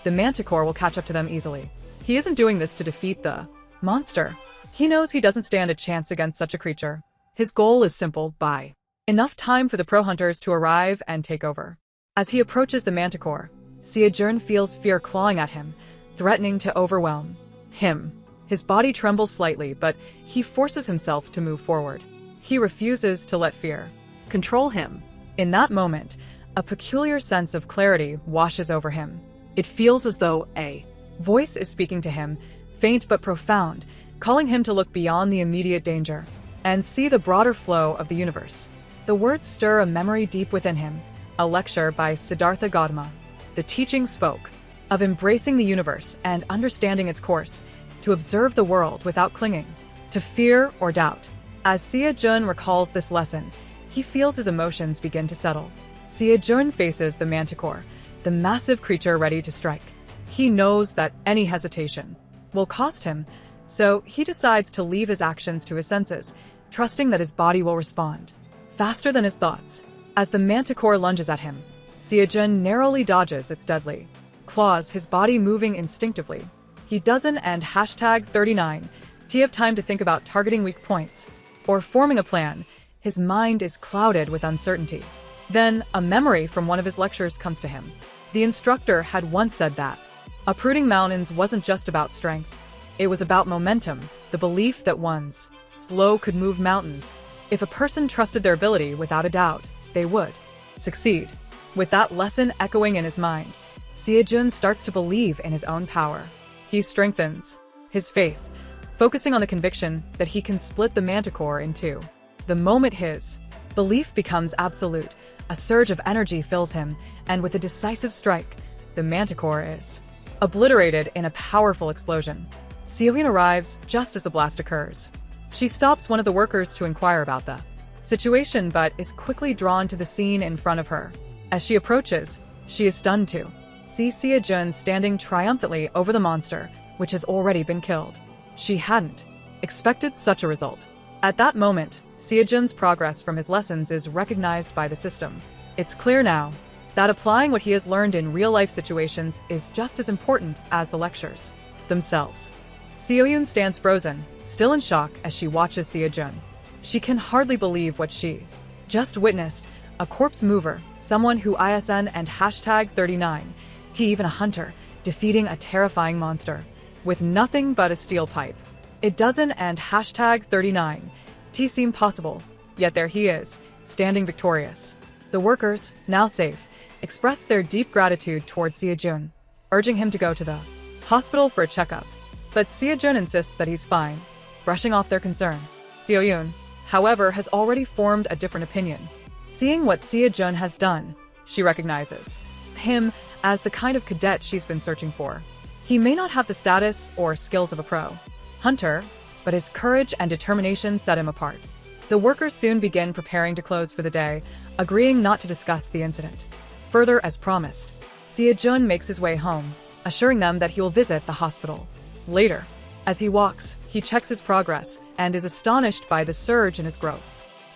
the Manticore will catch up to them easily. He isn't doing this to defeat the monster. He knows he doesn't stand a chance against such a creature. His goal is simple: buy enough time for the pro hunters to arrive and take over. As he approaches the Manticore, SeoJoon feels fear clawing at him, threatening to overwhelm him. His body trembles slightly, but he forces himself to move forward. He refuses to let fear control him. In that moment, a peculiar sense of clarity washes over him. It feels as though a voice is speaking to him, faint but profound, calling him to look beyond the immediate danger and see the broader flow of the universe. The words stir a memory deep within him, a lecture by Siddhartha Gautama. The teaching spoke of embracing the universe and understanding its course, to observe the world without clinging to fear or doubt. As SeoJoon recalls this lesson, he feels his emotions begin to settle. SeoJoon faces the Manticore, the massive creature ready to strike. He knows that any hesitation will cost him, so he decides to leave his actions to his senses, trusting that his body will respond faster than his thoughts. As the Manticore lunges at him, SeoJoon narrowly dodges its deadly claws, his body moving instinctively. He doesn't and #39 have time to think about targeting weak points or forming a plan. His mind is clouded with uncertainty. Then, a memory from one of his lectures comes to him. The instructor had once said that uprooting mountains wasn't just about strength. It was about momentum, the belief that one's blow could move mountains. If a person trusted their ability without a doubt, they would succeed. With that lesson echoing in his mind, SeoJoon starts to believe in his own power. He strengthens his faith, focusing on the conviction that he can split the Manticore in two. The moment his belief becomes absolute, a surge of energy fills him, and with a decisive strike, the Manticore is obliterated in a powerful explosion. SeoJoon arrives just as the blast occurs. She stops one of the workers to inquire about the situation, but is quickly drawn to the scene in front of her. As she approaches, she is stunned to see SeoJoon standing triumphantly over the monster, which has already been killed. She hadn't expected such a result. At that moment, SeoJoon's progress from his lessons is recognized by the system. It's clear now that applying what he has learned in real-life situations is just as important as the lectures themselves. SeoJoon stands frozen, still in shock as she watches SeoJoon. She can hardly believe what she just witnessed: a corpse mover, someone who ISN and #39, even a hunter, defeating a terrifying monster. with nothing but a steel pipe. It doesn't and hashtag 39 T seem possible, yet there he is, standing victorious. The workers, now safe, express their deep gratitude towards SeoJoon, urging him to go to the hospital for a checkup. But SeoJoon insists that he's fine, brushing off their concern. SeoJoon, however, has already formed a different opinion. Seeing what SeoJoon has done, she recognizes him as the kind of cadet she's been searching for. He may not have the status or skills of a pro hunter, but his courage and determination set him apart. The workers soon begin preparing to close for the day, agreeing not to discuss the incident. Further, as promised, SeoJoon makes his way home, assuring them that he will visit the hospital. Later, as he walks, he checks his progress and is astonished by the surge in his growth.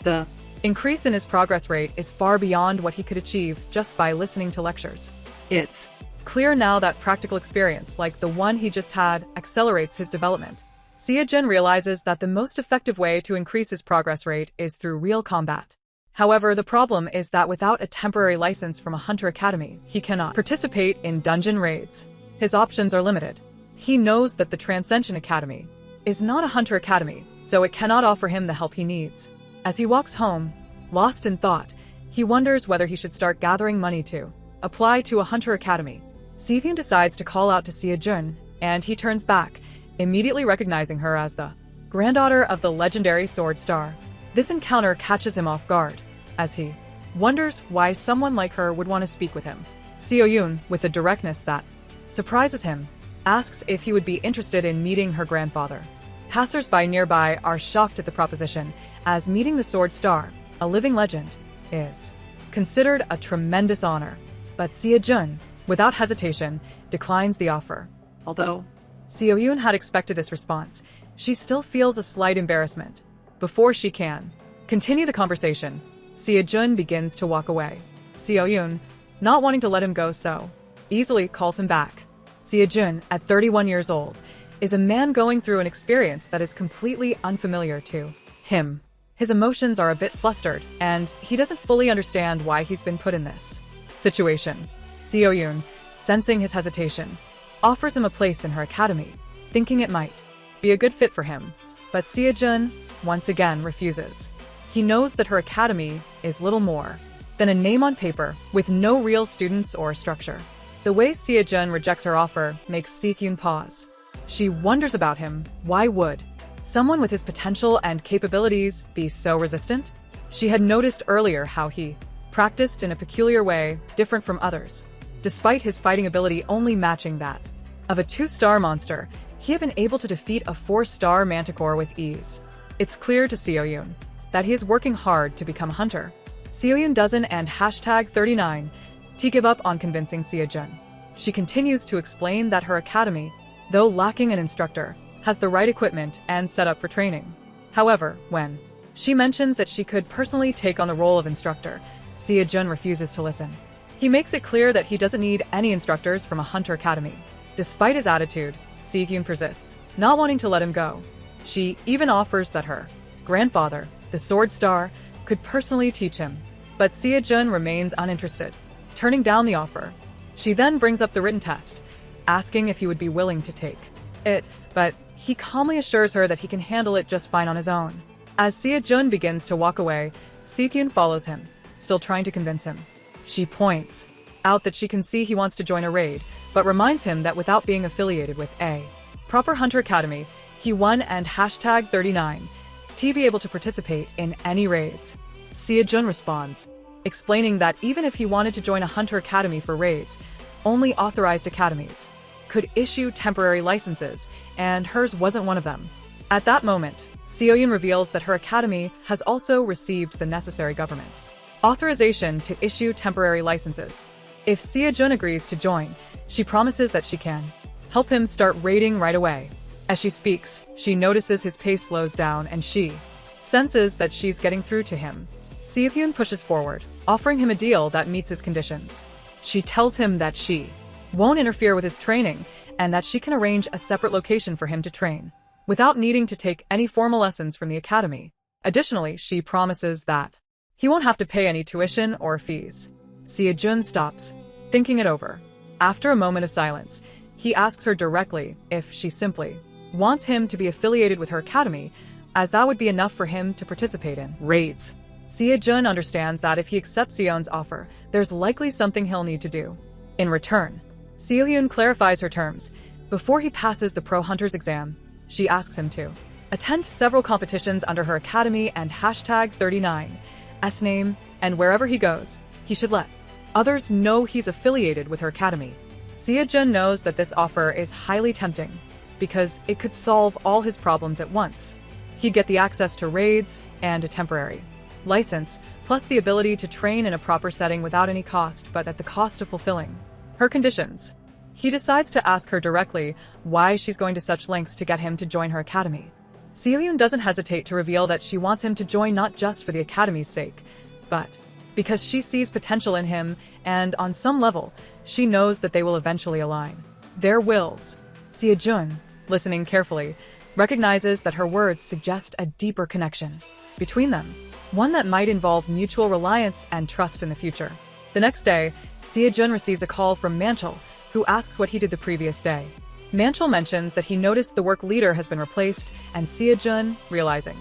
The increase in his progress rate is far beyond what he could achieve just by listening to lectures. It's clear now that practical experience, like the one he just had, accelerates his development. SeoJoon realizes that the most effective way to increase his progress rate is through real combat. However, the problem is that without a temporary license from a hunter academy, he cannot participate in dungeon raids. His options are limited. He knows that the Transcension Academy is not a hunter academy, so it cannot offer him the help he needs. As he walks home, lost in thought, he wonders whether he should start gathering money to apply to a hunter academy. SeoJoon decides to call out to SeoJoon, and he turns back, immediately recognizing her as the granddaughter of the legendary Sword Star. This encounter catches him off guard, as he wonders why someone like her would want to speak with him. SeoJoon, with a directness that surprises him, asks if he would be interested in meeting her grandfather. Passers-by nearby are shocked at the proposition, as meeting the Sword Star, a living legend, is considered a tremendous honor. But SeoJoon, without hesitation, declines the offer. Although SeoJoon had expected this response, she still feels a slight embarrassment. Before she can continue the conversation, SeoJoon begins to walk away. SeoJoon, not wanting to let him go so easily, calls him back. SeoJoon, at 31 years old, is a man going through an experience that is completely unfamiliar to him. His emotions are a bit flustered, and he doesn't fully understand why he's been put in this situation. SeoJoon, sensing his hesitation, offers him a place in her academy, thinking it might be a good fit for him. But SeoJoon, once again, refuses. He knows that her academy is little more than a name on paper with no real students or structure. The way SeoJoon rejects her offer makes SeoJoon pause. She wonders about him. Why would someone with his potential and capabilities be so resistant? She had noticed earlier how he practiced in a peculiar way, different from others. Despite his fighting ability only matching that of a 2-star monster, he had been able to defeat a 4-star manticore with ease. It's clear to SeoJoon that he is working hard to become a hunter. SeoJoon doesn't and hashtag 39 T give up on convincing SeoJoon. She continues to explain that her academy, though lacking an instructor, has the right equipment and setup for training. However, when she mentions that she could personally take on the role of instructor, SeoJoon refuses to listen. He makes it clear that he doesn't need any instructors from a hunter academy. Despite his attitude, SeoJoon persists, not wanting to let him go. She even offers that her grandfather, the Sword Star, could personally teach him. But SeoJoon remains uninterested, turning down the offer. She then brings up the written test, asking if he would be willing to take it, but he calmly assures her that he can handle it just fine on his own. As SeoJoon begins to walk away, SeoJoon follows him, still trying to convince him. She points out that she can see he wants to join a raid, but reminds him that without being affiliated with a proper hunter academy, he won and hashtag 39 to be able to participate in any raids. SeoJoon responds, explaining that even if he wanted to join a hunter academy for raids, only authorized academies could issue temporary licenses, and hers wasn't one of them. At that moment, SeoJoon reveals that her academy has also received the necessary government authorization to issue temporary licenses. If SeoJoon agrees to join, she promises that she can help him start raiding right away. As she speaks, she notices his pace slows down and she senses that she's getting through to him. SeoJoon pushes forward, offering him a deal that meets his conditions. She tells him that she won't interfere with his training and that she can arrange a separate location for him to train, without needing to take any formal lessons from the academy. Additionally, she promises that he won't have to pay any tuition or fees. SeoJoon stops, thinking it over. After a moment of silence, He asks her directly if she simply wants him to be affiliated with her academy, as that would be enough for him to participate in raids. SeoJoon understands that if he accepts Seon's offer, there's likely something he'll need to do. In return, SeoJoon clarifies her terms. Before he passes the Pro Hunters exam, she asks him to attend several competitions under her academy and #39's name, and wherever he goes, he should let others know he's affiliated with her academy. SeoJoon knows that this offer is highly tempting, because it could solve all his problems at once. He'd get the access to raids and a temporary license, plus the ability to train in a proper setting without any cost, but at the cost of fulfilling her conditions. He decides to ask her directly why she's going to such lengths to get him to join her academy. SeoJoon doesn't hesitate to reveal that she wants him to join not just for the academy's sake, but because she sees potential in him, and on some level, she knows that they will eventually align their wills. SeoJoon, listening carefully, recognizes that her words suggest a deeper connection between them, one that might involve mutual reliance and trust in the future. The next day, SeoJoon receives a call from Manchul, who asks what he did the previous day. Manchul mentions that he noticed the work leader has been replaced, and SeoJoon, realizing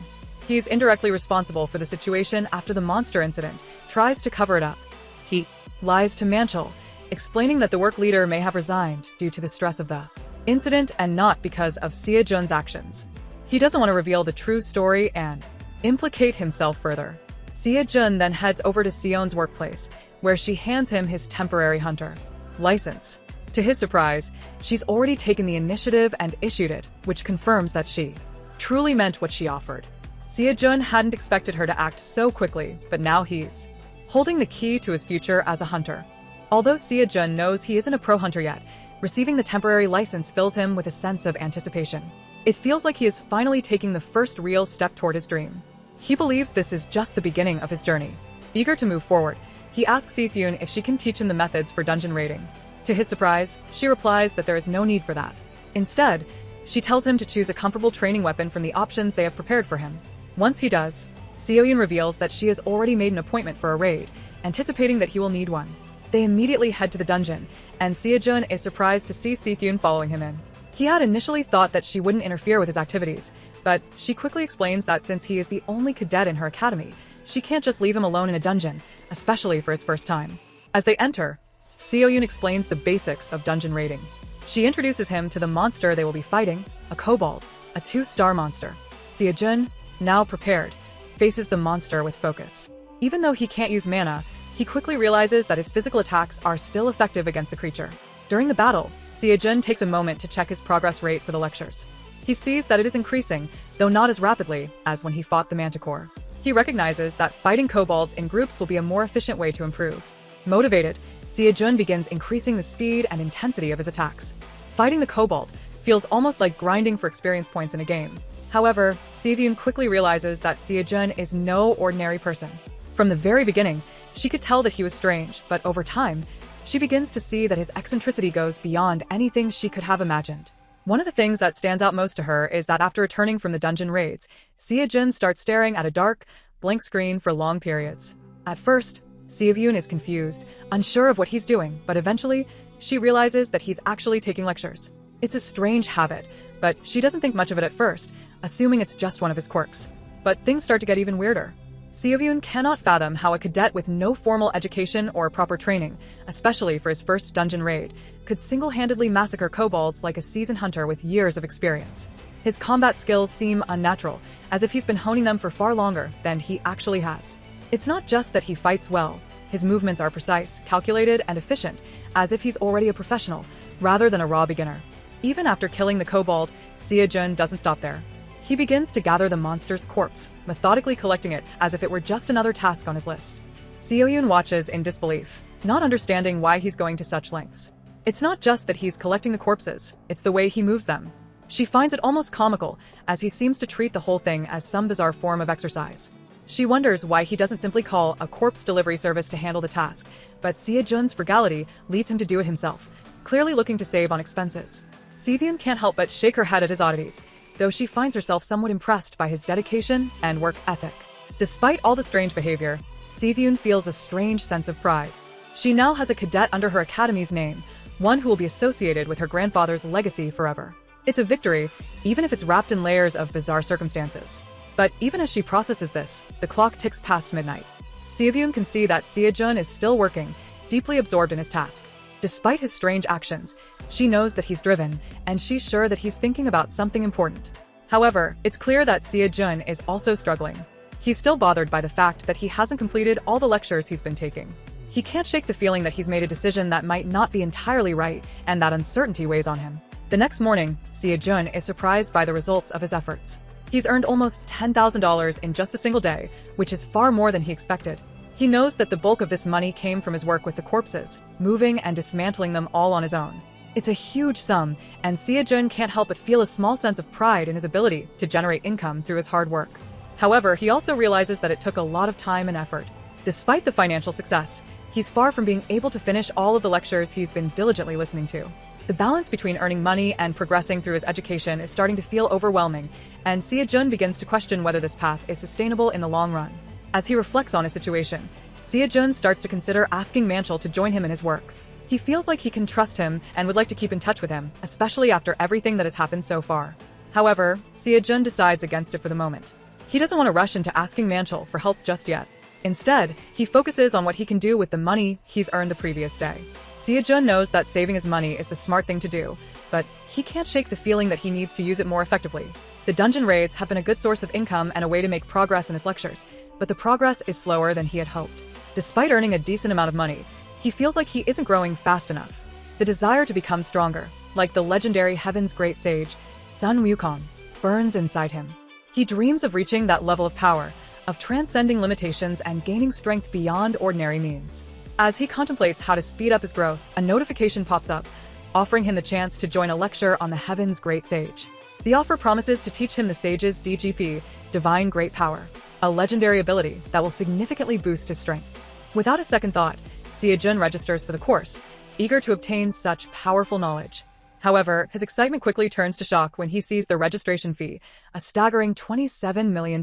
he's indirectly responsible for the situation after the monster incident, tries to cover it up. He lies to Manchul, explaining that the work leader may have resigned due to the stress of the incident and not because of SeoJoon's actions. He doesn't want to reveal the true story and implicate himself further. SeoJoon then heads over to Seon's workplace, where she hands him his temporary hunter license. To his surprise, she's already taken the initiative and issued it, which confirms that she truly meant what she offered. SeoJoon hadn't expected her to act so quickly, but now he's holding the key to his future as a hunter. Although SeoJoon knows he isn't a pro hunter yet, receiving the temporary license fills him with a sense of anticipation. It feels like he is finally taking the first real step toward his dream. He believes this is just the beginning of his journey. Eager to move forward, he asks SeoJoon if she can teach him the methods for dungeon raiding. To his surprise, she replies that there is no need for that. Instead, she tells him to choose a comfortable training weapon from the options they have prepared for him. Once he does, SeoJoon reveals that she has already made an appointment for a raid, anticipating that he will need one. They immediately head to the dungeon, and SeoJoon is surprised to see SeoJoon following him in. He had initially thought that she wouldn't interfere with his activities, but she quickly explains that since he is the only cadet in her academy, she can't just leave him alone in a dungeon, especially for his first time. As they enter, SeoJoon explains the basics of dungeon raiding. She introduces him to the monster they will be fighting, a kobold, a 2-star monster. SeoJoon, now prepared, faces the monster with focus. Even though he can't use mana, he quickly realizes that his physical attacks are still effective against the creature. During the battle, SeoJoon takes a moment to check his progress rate for the lectures. He sees that it is increasing, though not as rapidly as when he fought the manticore. He recognizes that fighting kobolds in groups will be a more efficient way to improve. Motivated, SeoJoon begins increasing the speed and intensity of his attacks. Fighting the kobold feels almost like grinding for experience points in a game. However, SeoJoon quickly realizes that SeoJoon is no ordinary person. From the very beginning, she could tell that he was strange, but over time, she begins to see that his eccentricity goes beyond anything she could have imagined. One of the things that stands out most to her is that after returning from the dungeon raids, SeoJoon starts staring at a dark, blank screen for long periods. At first, SeoJoon is confused, unsure of what he's doing, but eventually, she realizes that he's actually taking lectures. It's a strange habit, but she doesn't think much of it at first, assuming it's just one of his quirks. But things start to get even weirder. SeoJoon cannot fathom how a cadet with no formal education or proper training, especially for his first dungeon raid, could single-handedly massacre kobolds like a seasoned hunter with years of experience. His combat skills seem unnatural, as if he's been honing them for far longer than he actually has. It's not just that he fights well. His movements are precise, calculated, and efficient, as if he's already a professional, rather than a raw beginner. Even after killing the kobold, SeoJoon doesn't stop there. He begins to gather the monster's corpse, methodically collecting it as if it were just another task on his list. SeoJoon watches in disbelief, not understanding why he's going to such lengths. It's not just that he's collecting the corpses, it's the way he moves them. She finds it almost comical, as he seems to treat the whole thing as some bizarre form of exercise. She wonders why he doesn't simply call a corpse delivery service to handle the task, but SeoJoon's frugality leads him to do it himself, clearly looking to save on expenses. SeoJoon can't help but shake her head at his oddities, though she finds herself somewhat impressed by his dedication and work ethic. Despite all the strange behavior, SeoJoon feels a strange sense of pride. She now has a cadet under her academy's name, one who will be associated with her grandfather's legacy forever. It's a victory, even if it's wrapped in layers of bizarre circumstances. But even as she processes this, the clock ticks past midnight. SeoJoon can see that SeoJoon is still working, deeply absorbed in his task. Despite his strange actions, she knows that he's driven, and she's sure that he's thinking about something important. However, it's clear that SeoJoon is also struggling. He's still bothered by the fact that he hasn't completed all the lectures he's been taking. He can't shake the feeling that he's made a decision that might not be entirely right, and that uncertainty weighs on him. The next morning, SeoJoon is surprised by the results of his efforts. He's earned almost $10,000 in just a single day, which is far more than he expected. He knows that the bulk of this money came from his work with the corpses, moving and dismantling them all on his own. It's a huge sum, and SeoJoon can't help but feel a small sense of pride in his ability to generate income through his hard work. However, he also realizes that it took a lot of time and effort. Despite the financial success, he's far from being able to finish all of the lectures he's been diligently listening to. The balance between earning money and progressing through his education is starting to feel overwhelming, and SeoJoon begins to question whether this path is sustainable in the long run. As he reflects on his situation, SeoJoon starts to consider asking Manchul to join him in his work. He feels like he can trust him and would like to keep in touch with him, especially after everything that has happened so far. However, SeoJoon decides against it for the moment. He doesn't want to rush into asking Manchul for help just yet. Instead, he focuses on what he can do with the money he's earned the previous day. SeoJoon knows that saving his money is the smart thing to do, but he can't shake the feeling that he needs to use it more effectively. The dungeon raids have been a good source of income and a way to make progress in his lectures, but the progress is slower than he had hoped. Despite earning a decent amount of money, he feels like he isn't growing fast enough. The desire to become stronger, like the legendary Heaven's Great Sage, Sun Wukong, burns inside him. He dreams of reaching that level of power, of transcending limitations and gaining strength beyond ordinary means. As he contemplates how to speed up his growth, a notification pops up, offering him the chance to join a lecture on the Heaven's Great Sage. The offer promises to teach him the Sage's DGP, Divine Great Power, a legendary ability that will significantly boost his strength. Without a second thought, SeoJoon registers for the course, eager to obtain such powerful knowledge. However, his excitement quickly turns to shock when he sees the registration fee, a staggering $27 million.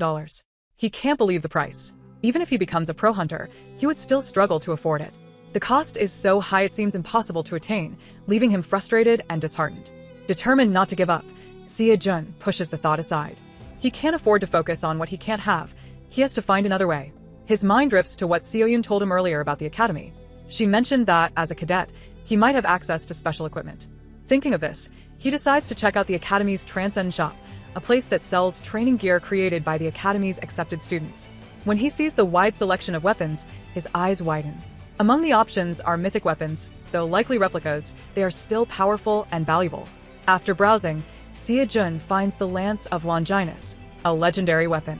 He can't believe the price. Even if he becomes a pro hunter, he would still struggle to afford it. The cost is so high it seems impossible to attain, leaving him frustrated and disheartened. Determined not to give up, SeoJoon pushes the thought aside. He can't afford to focus on what he can't have. He has to find another way. His mind drifts to what SeoJoon told him earlier about the academy. She mentioned that, as a cadet, he might have access to special equipment. Thinking of this, he decides to check out the Academy's Transcension shop, a place that sells training gear created by the Academy's accepted students. When he sees the wide selection of weapons, his eyes widen. Among the options are mythic weapons, though likely replicas, they are still powerful and valuable. After browsing, SeoJoon finds the Lance of Longinus, a legendary weapon.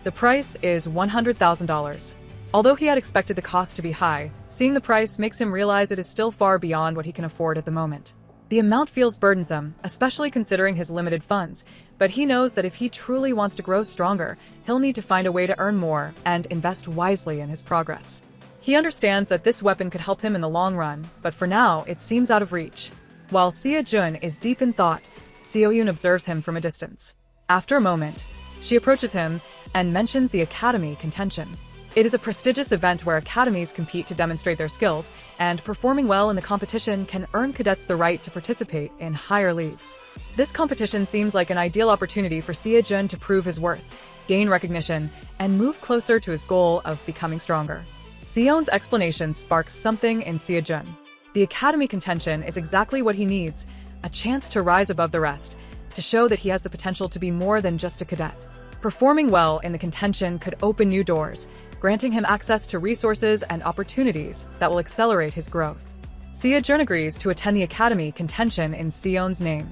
The price is $100,000. Although he had expected the cost to be high, seeing the price makes him realize it is still far beyond what he can afford at the moment. The amount feels burdensome, especially considering his limited funds, but he knows that if he truly wants to grow stronger, he'll need to find a way to earn more and invest wisely in his progress. He understands that this weapon could help him in the long run, but for now, it seems out of reach. While SeoJoon is deep in thought, SeoJoon observes him from a distance. After a moment, she approaches him and mentions the Academy Contention. It is a prestigious event where academies compete to demonstrate their skills, and performing well in the competition can earn cadets the right to participate in higher leagues. This competition seems like an ideal opportunity for SeoJoon to prove his worth, gain recognition, and move closer to his goal of becoming stronger. SeoJoon's explanation sparks something in SeoJoon. The Academy Contention is exactly what he needs, a chance to rise above the rest, to show that he has the potential to be more than just a cadet. Performing well in the contention could open new doors, granting him access to resources and opportunities that will accelerate his growth. SeoJoon agrees to attend the Academy Contention in SeoJoon's name.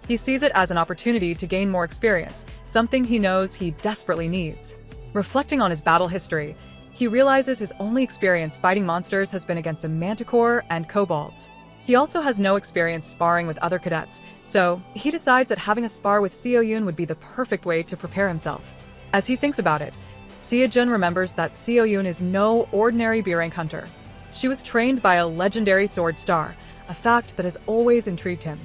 He sees it as an opportunity to gain more experience, something he knows he desperately needs. Reflecting on his battle history, he realizes his only experience fighting monsters has been against a manticore and kobolds. He also has no experience sparring with other cadets, so he decides that having a spar with SeoJoon would be the perfect way to prepare himself. As he thinks about it, SeoJoon remembers that SeoJoon is no ordinary B-rank hunter. She was trained by a legendary sword star, a fact that has always intrigued him.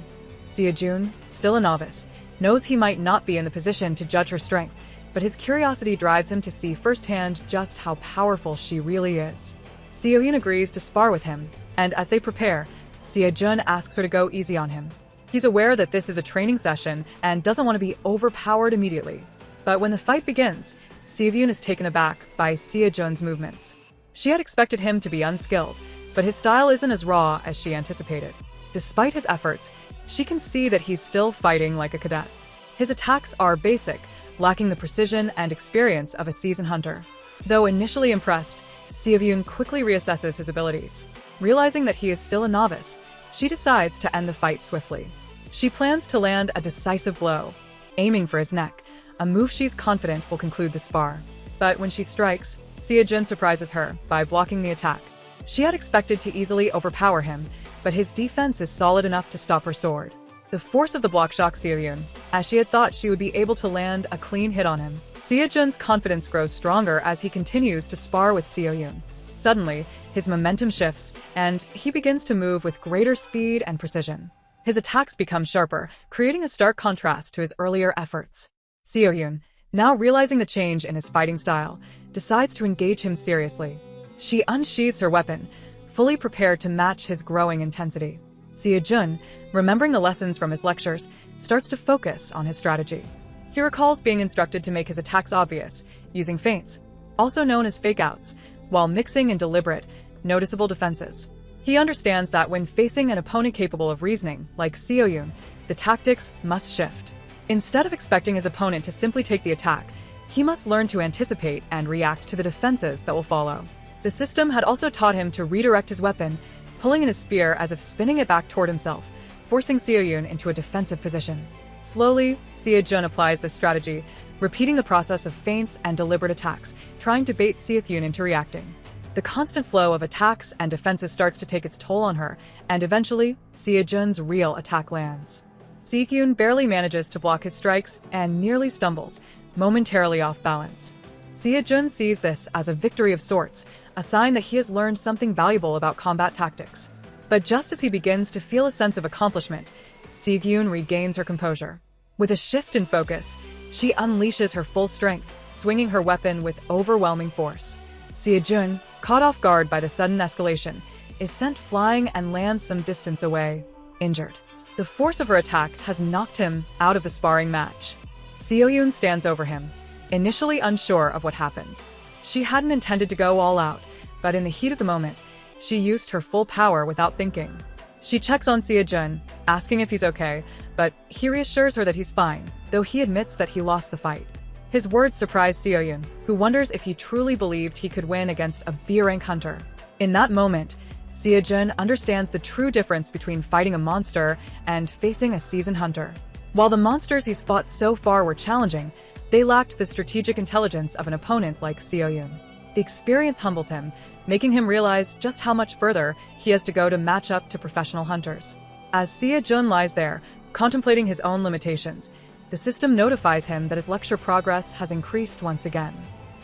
SeoJoon, still a novice, knows he might not be in the position to judge her strength, but his curiosity drives him to see firsthand just how powerful she really is. SeoJoon agrees to spar with him, and as they prepare, SeoJoon asks her to go easy on him. He's aware that this is a training session and doesn't want to be overpowered immediately. But when the fight begins, SeoJoon is taken aback by SeoJoon's movements. She had expected him to be unskilled, but his style isn't as raw as she anticipated. Despite his efforts, she can see that he's still fighting like a cadet. His attacks are basic, lacking the precision and experience of a seasoned hunter. Though initially impressed, SeoJoon quickly reassesses his abilities. Realizing that he is still a novice, she decides to end the fight swiftly. She plans to land a decisive blow, aiming for his neck, a move she's confident will conclude the spar. But when she strikes, SeoJoon surprises her by blocking the attack. She had expected to easily overpower him, but his defense is solid enough to stop her sword. The force of the block shocked SeoJoon, as she had thought she would be able to land a clean hit on him. SeoJoon's confidence grows stronger as he continues to spar with SeoJoon. Suddenly, his momentum shifts, and he begins to move with greater speed and precision. His attacks become sharper, creating a stark contrast to his earlier efforts. SeoJoon, now realizing the change in his fighting style, decides to engage him seriously. She unsheathes her weapon, fully prepared to match his growing intensity. SeoJoon, remembering the lessons from his lectures, starts to focus on his strategy. He recalls being instructed to make his attacks obvious, using feints, also known as fake-outs, while mixing in deliberate, noticeable defenses. He understands that when facing an opponent capable of reasoning, like SeoJoon, the tactics must shift. Instead of expecting his opponent to simply take the attack, he must learn to anticipate and react to the defenses that will follow. The system had also taught him to redirect his weapon, pulling in his spear as if spinning it back toward himself, forcing SeoJoon into a defensive position. Slowly, SeoJoon applies this strategy, repeating the process of feints and deliberate attacks, trying to bait SeoJoon into reacting. The constant flow of attacks and defenses starts to take its toll on her, and eventually, SeoJoon's real attack lands. SeoJoon barely manages to block his strikes and nearly stumbles, momentarily off balance. SeoJoon sees this as a victory of sorts, a sign that he has learned something valuable about combat tactics. But just as he begins to feel a sense of accomplishment, SeoJoon regains her composure. With a shift in focus, she unleashes her full strength, swinging her weapon with overwhelming force. SeoJoon, caught off guard by the sudden escalation, is sent flying and lands some distance away, injured. The force of her attack has knocked him out of the sparring match. SeoJoon stands over him, initially unsure of what happened. She hadn't intended to go all out, but in the heat of the moment, she used her full power without thinking. She checks on SeoJoon, asking if he's okay, but he reassures her that he's fine, though he admits that he lost the fight. His words surprise SeoJoon, who wonders if he truly believed he could win against a B-rank hunter. In that moment, SeoJoon understands the true difference between fighting a monster and facing a seasoned hunter. While the monsters he's fought so far were challenging, they lacked the strategic intelligence of an opponent like SeoJoon. The experience humbles him, making him realize just how much further he has to go to match up to professional hunters. As SeoJoon lies there, contemplating his own limitations, the system notifies him that his lecture progress has increased once again.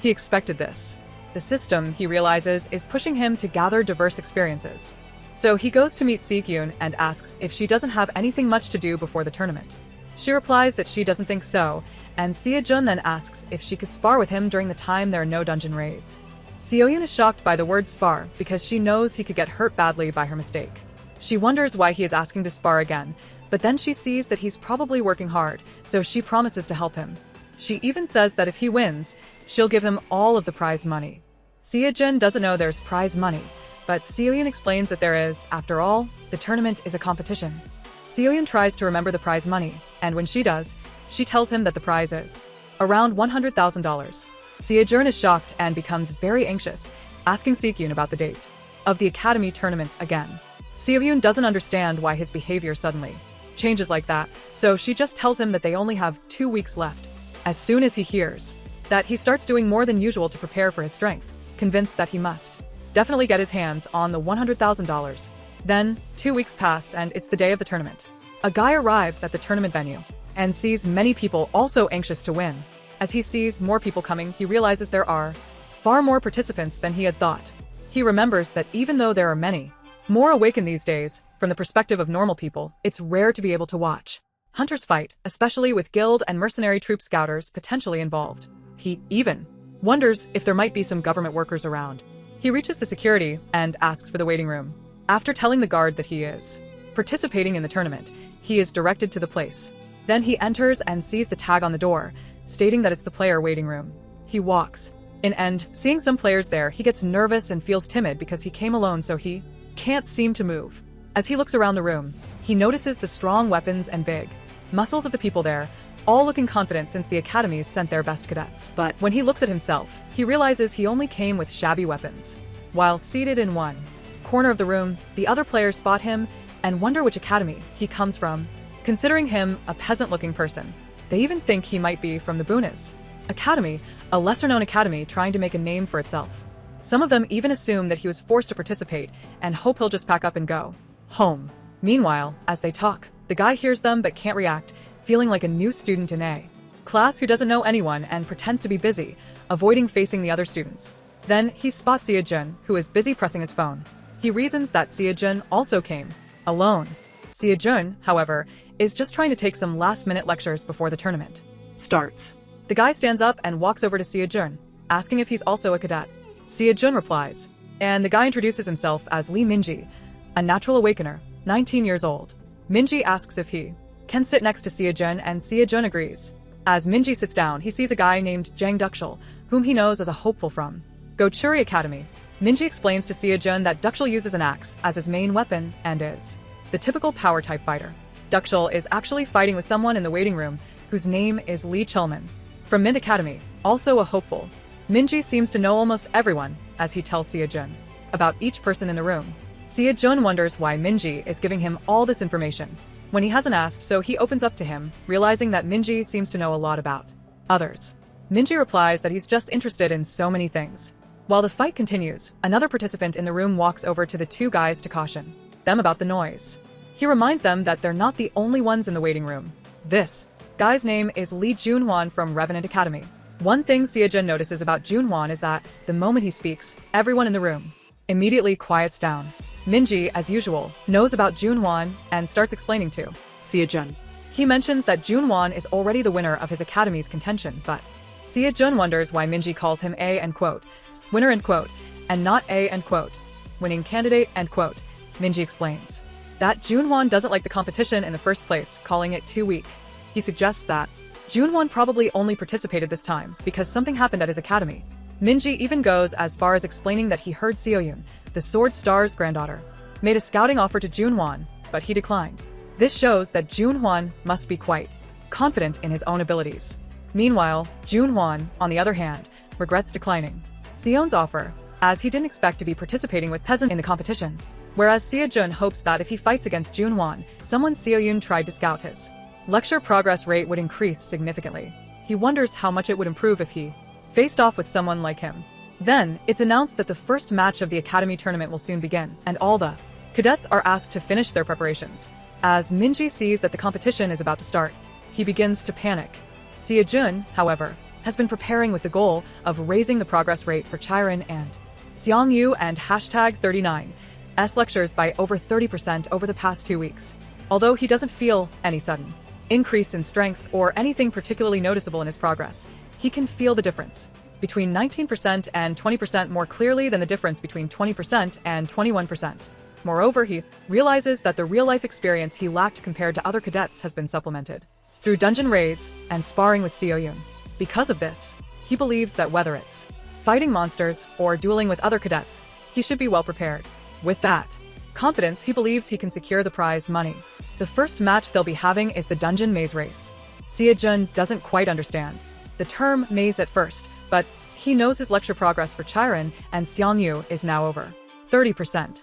He expected this. The system, he realizes, is pushing him to gather diverse experiences. So he goes to meet SeoJoon and asks if she doesn't have anything much to do before the tournament. She replies that she doesn't think so, and SeoJoon then asks if she could spar with him during the time there are no dungeon raids. SeoJoon is shocked by the word spar because she knows he could get hurt badly by her mistake. She wonders why he is asking to spar again, but then she sees that he's probably working hard, so she promises to help him. She even says that if he wins, she'll give him all of the prize money. SeoJoon doesn't know there's prize money, but SeoJoon explains that there is. After all, the tournament is a competition. SeoJoon tries to remember the prize money, and when she does, she tells him that the prize is around $100,000. SeoJoon is shocked and becomes very anxious, asking SeoJoon about the date of the Academy tournament again. SeoJoon doesn't understand why his behavior suddenly changes like that, so she just tells him that they only have 2 weeks left. As soon as he hears that, he starts doing more than usual to prepare for his strength, convinced that he must definitely get his hands on the $100,000. Then, 2 weeks pass and it's the day of the tournament. A guy arrives at the tournament venue and sees many people also anxious to win. As he sees more people coming, he realizes there are far more participants than he had thought. He remembers that even though there are many more awakened these days, from the perspective of normal people, it's rare to be able to watch hunters fight, especially with guild and mercenary troop scouters potentially involved. He even wonders if there might be some government workers around. He reaches the security and asks for the waiting room. After telling the guard that he is participating in the tournament, he is directed to the place. Then he enters and sees the tag on the door, stating that it's the player waiting room. He walks in, and seeing some players there, he gets nervous and feels timid because he came alone, so he can't seem to move. As he looks around the room, he notices the strong weapons and big muscles of the people there, all looking confident since the academies sent their best cadets. But when he looks at himself, he realizes he only came with shabby weapons. While seated in one corner of the room, the other players spot him and wonder which academy he comes from. Considering him a peasant-looking person, they even think he might be from the Bunas Academy, a lesser-known academy trying to make a name for itself. Some of them even assume that he was forced to participate and hope he'll just pack up and go home. Meanwhile, as they talk, the guy hears them but can't react, feeling like a new student in a class who doesn't know anyone and pretends to be busy, avoiding facing the other students. Then he spots SeoJoon, who is busy pressing his phone. He reasons that SeoJoon also came alone. SeoJoon, however, is just trying to take some last-minute lectures before the tournament starts. The guy stands up and walks over to SeoJoon, asking if he's also a cadet. SeoJoon replies, and the guy introduces himself as Lee Minji, a natural awakener, 19 years old. Minji asks if he can sit next to SeoJoon, and SeoJoon agrees. As Minji sits down, he sees a guy named Jang Dukshul, whom he knows as a hopeful from Gochuri Academy. Minji explains to SeoJoon that Dukshul uses an axe as his main weapon and is the typical power-type fighter. Dukshul is actually fighting with someone in the waiting room whose name is Lee Chulman, from Mint Academy, also a hopeful. Minji seems to know almost everyone, as he tells SeoJoon about each person in the room. SeoJoon wonders why Minji is giving him all this information when he hasn't asked, so he opens up to him, realizing that Minji seems to know a lot about others. Minji replies that he's just interested in so many things. While the fight continues, another participant in the room walks over to the two guys to caution them about the noise. He reminds them that they're not the only ones in the waiting room. This guy's name is Lee Junhwan from Revenant Academy. One thing SeoJoon notices about Junhwan is that the moment he speaks, everyone in the room immediately quiets down. Minji, as usual, knows about Junhwan and starts explaining to SeoJoon. He mentions that Junhwan is already the winner of his academy's contention, but SeoJoon wonders why Minji calls him a end quote, winner end quote, and not a end quote, winning candidate end quote. Minji explains that Junhwan doesn't like the competition in the first place, calling it too weak. He suggests that Junhwan probably only participated this time because something happened at his academy. Minji even goes as far as explaining that he heard SeoJoon, the Sword Star's granddaughter, made a scouting offer to Junhwan, but he declined. This shows that Junhwan must be quite confident in his own abilities. Meanwhile, Junhwan, on the other hand, regrets declining SeoJoon's offer, as he didn't expect to be participating with peasants in the competition. Whereas SeoJoon hopes that if he fights against Junhwan, someone SeoJoon tried to scout his lecture progress rate would increase significantly. He wonders how much it would improve if he faced off with someone like him. Then, it's announced that the first match of the Academy tournament will soon begin, and all the cadets are asked to finish their preparations. As Minji sees that the competition is about to start, he begins to panic. SeoJoon, however, has been preparing with the goal of raising the progress rate for Chiron and Seongyu and #39's lectures by over 30% over the past 2 weeks. Although he doesn't feel any sudden increase in strength or anything particularly noticeable in his progress, he can feel the difference between 19% and 20% more clearly than the difference between 20% and 21%. Moreover, he realizes that the real-life experience he lacked compared to other cadets has been supplemented through dungeon raids and sparring with SeoJoon. Because of this, he believes that whether it's fighting monsters or dueling with other cadets, he should be well prepared. With that confidence, he believes he can secure the prize money. The first match they'll be having is the Dungeon Maze Race. SeoJoon doesn't quite understand the term maze at first, but he knows his lecture progress for Chiron and Seongyu is now over 30%.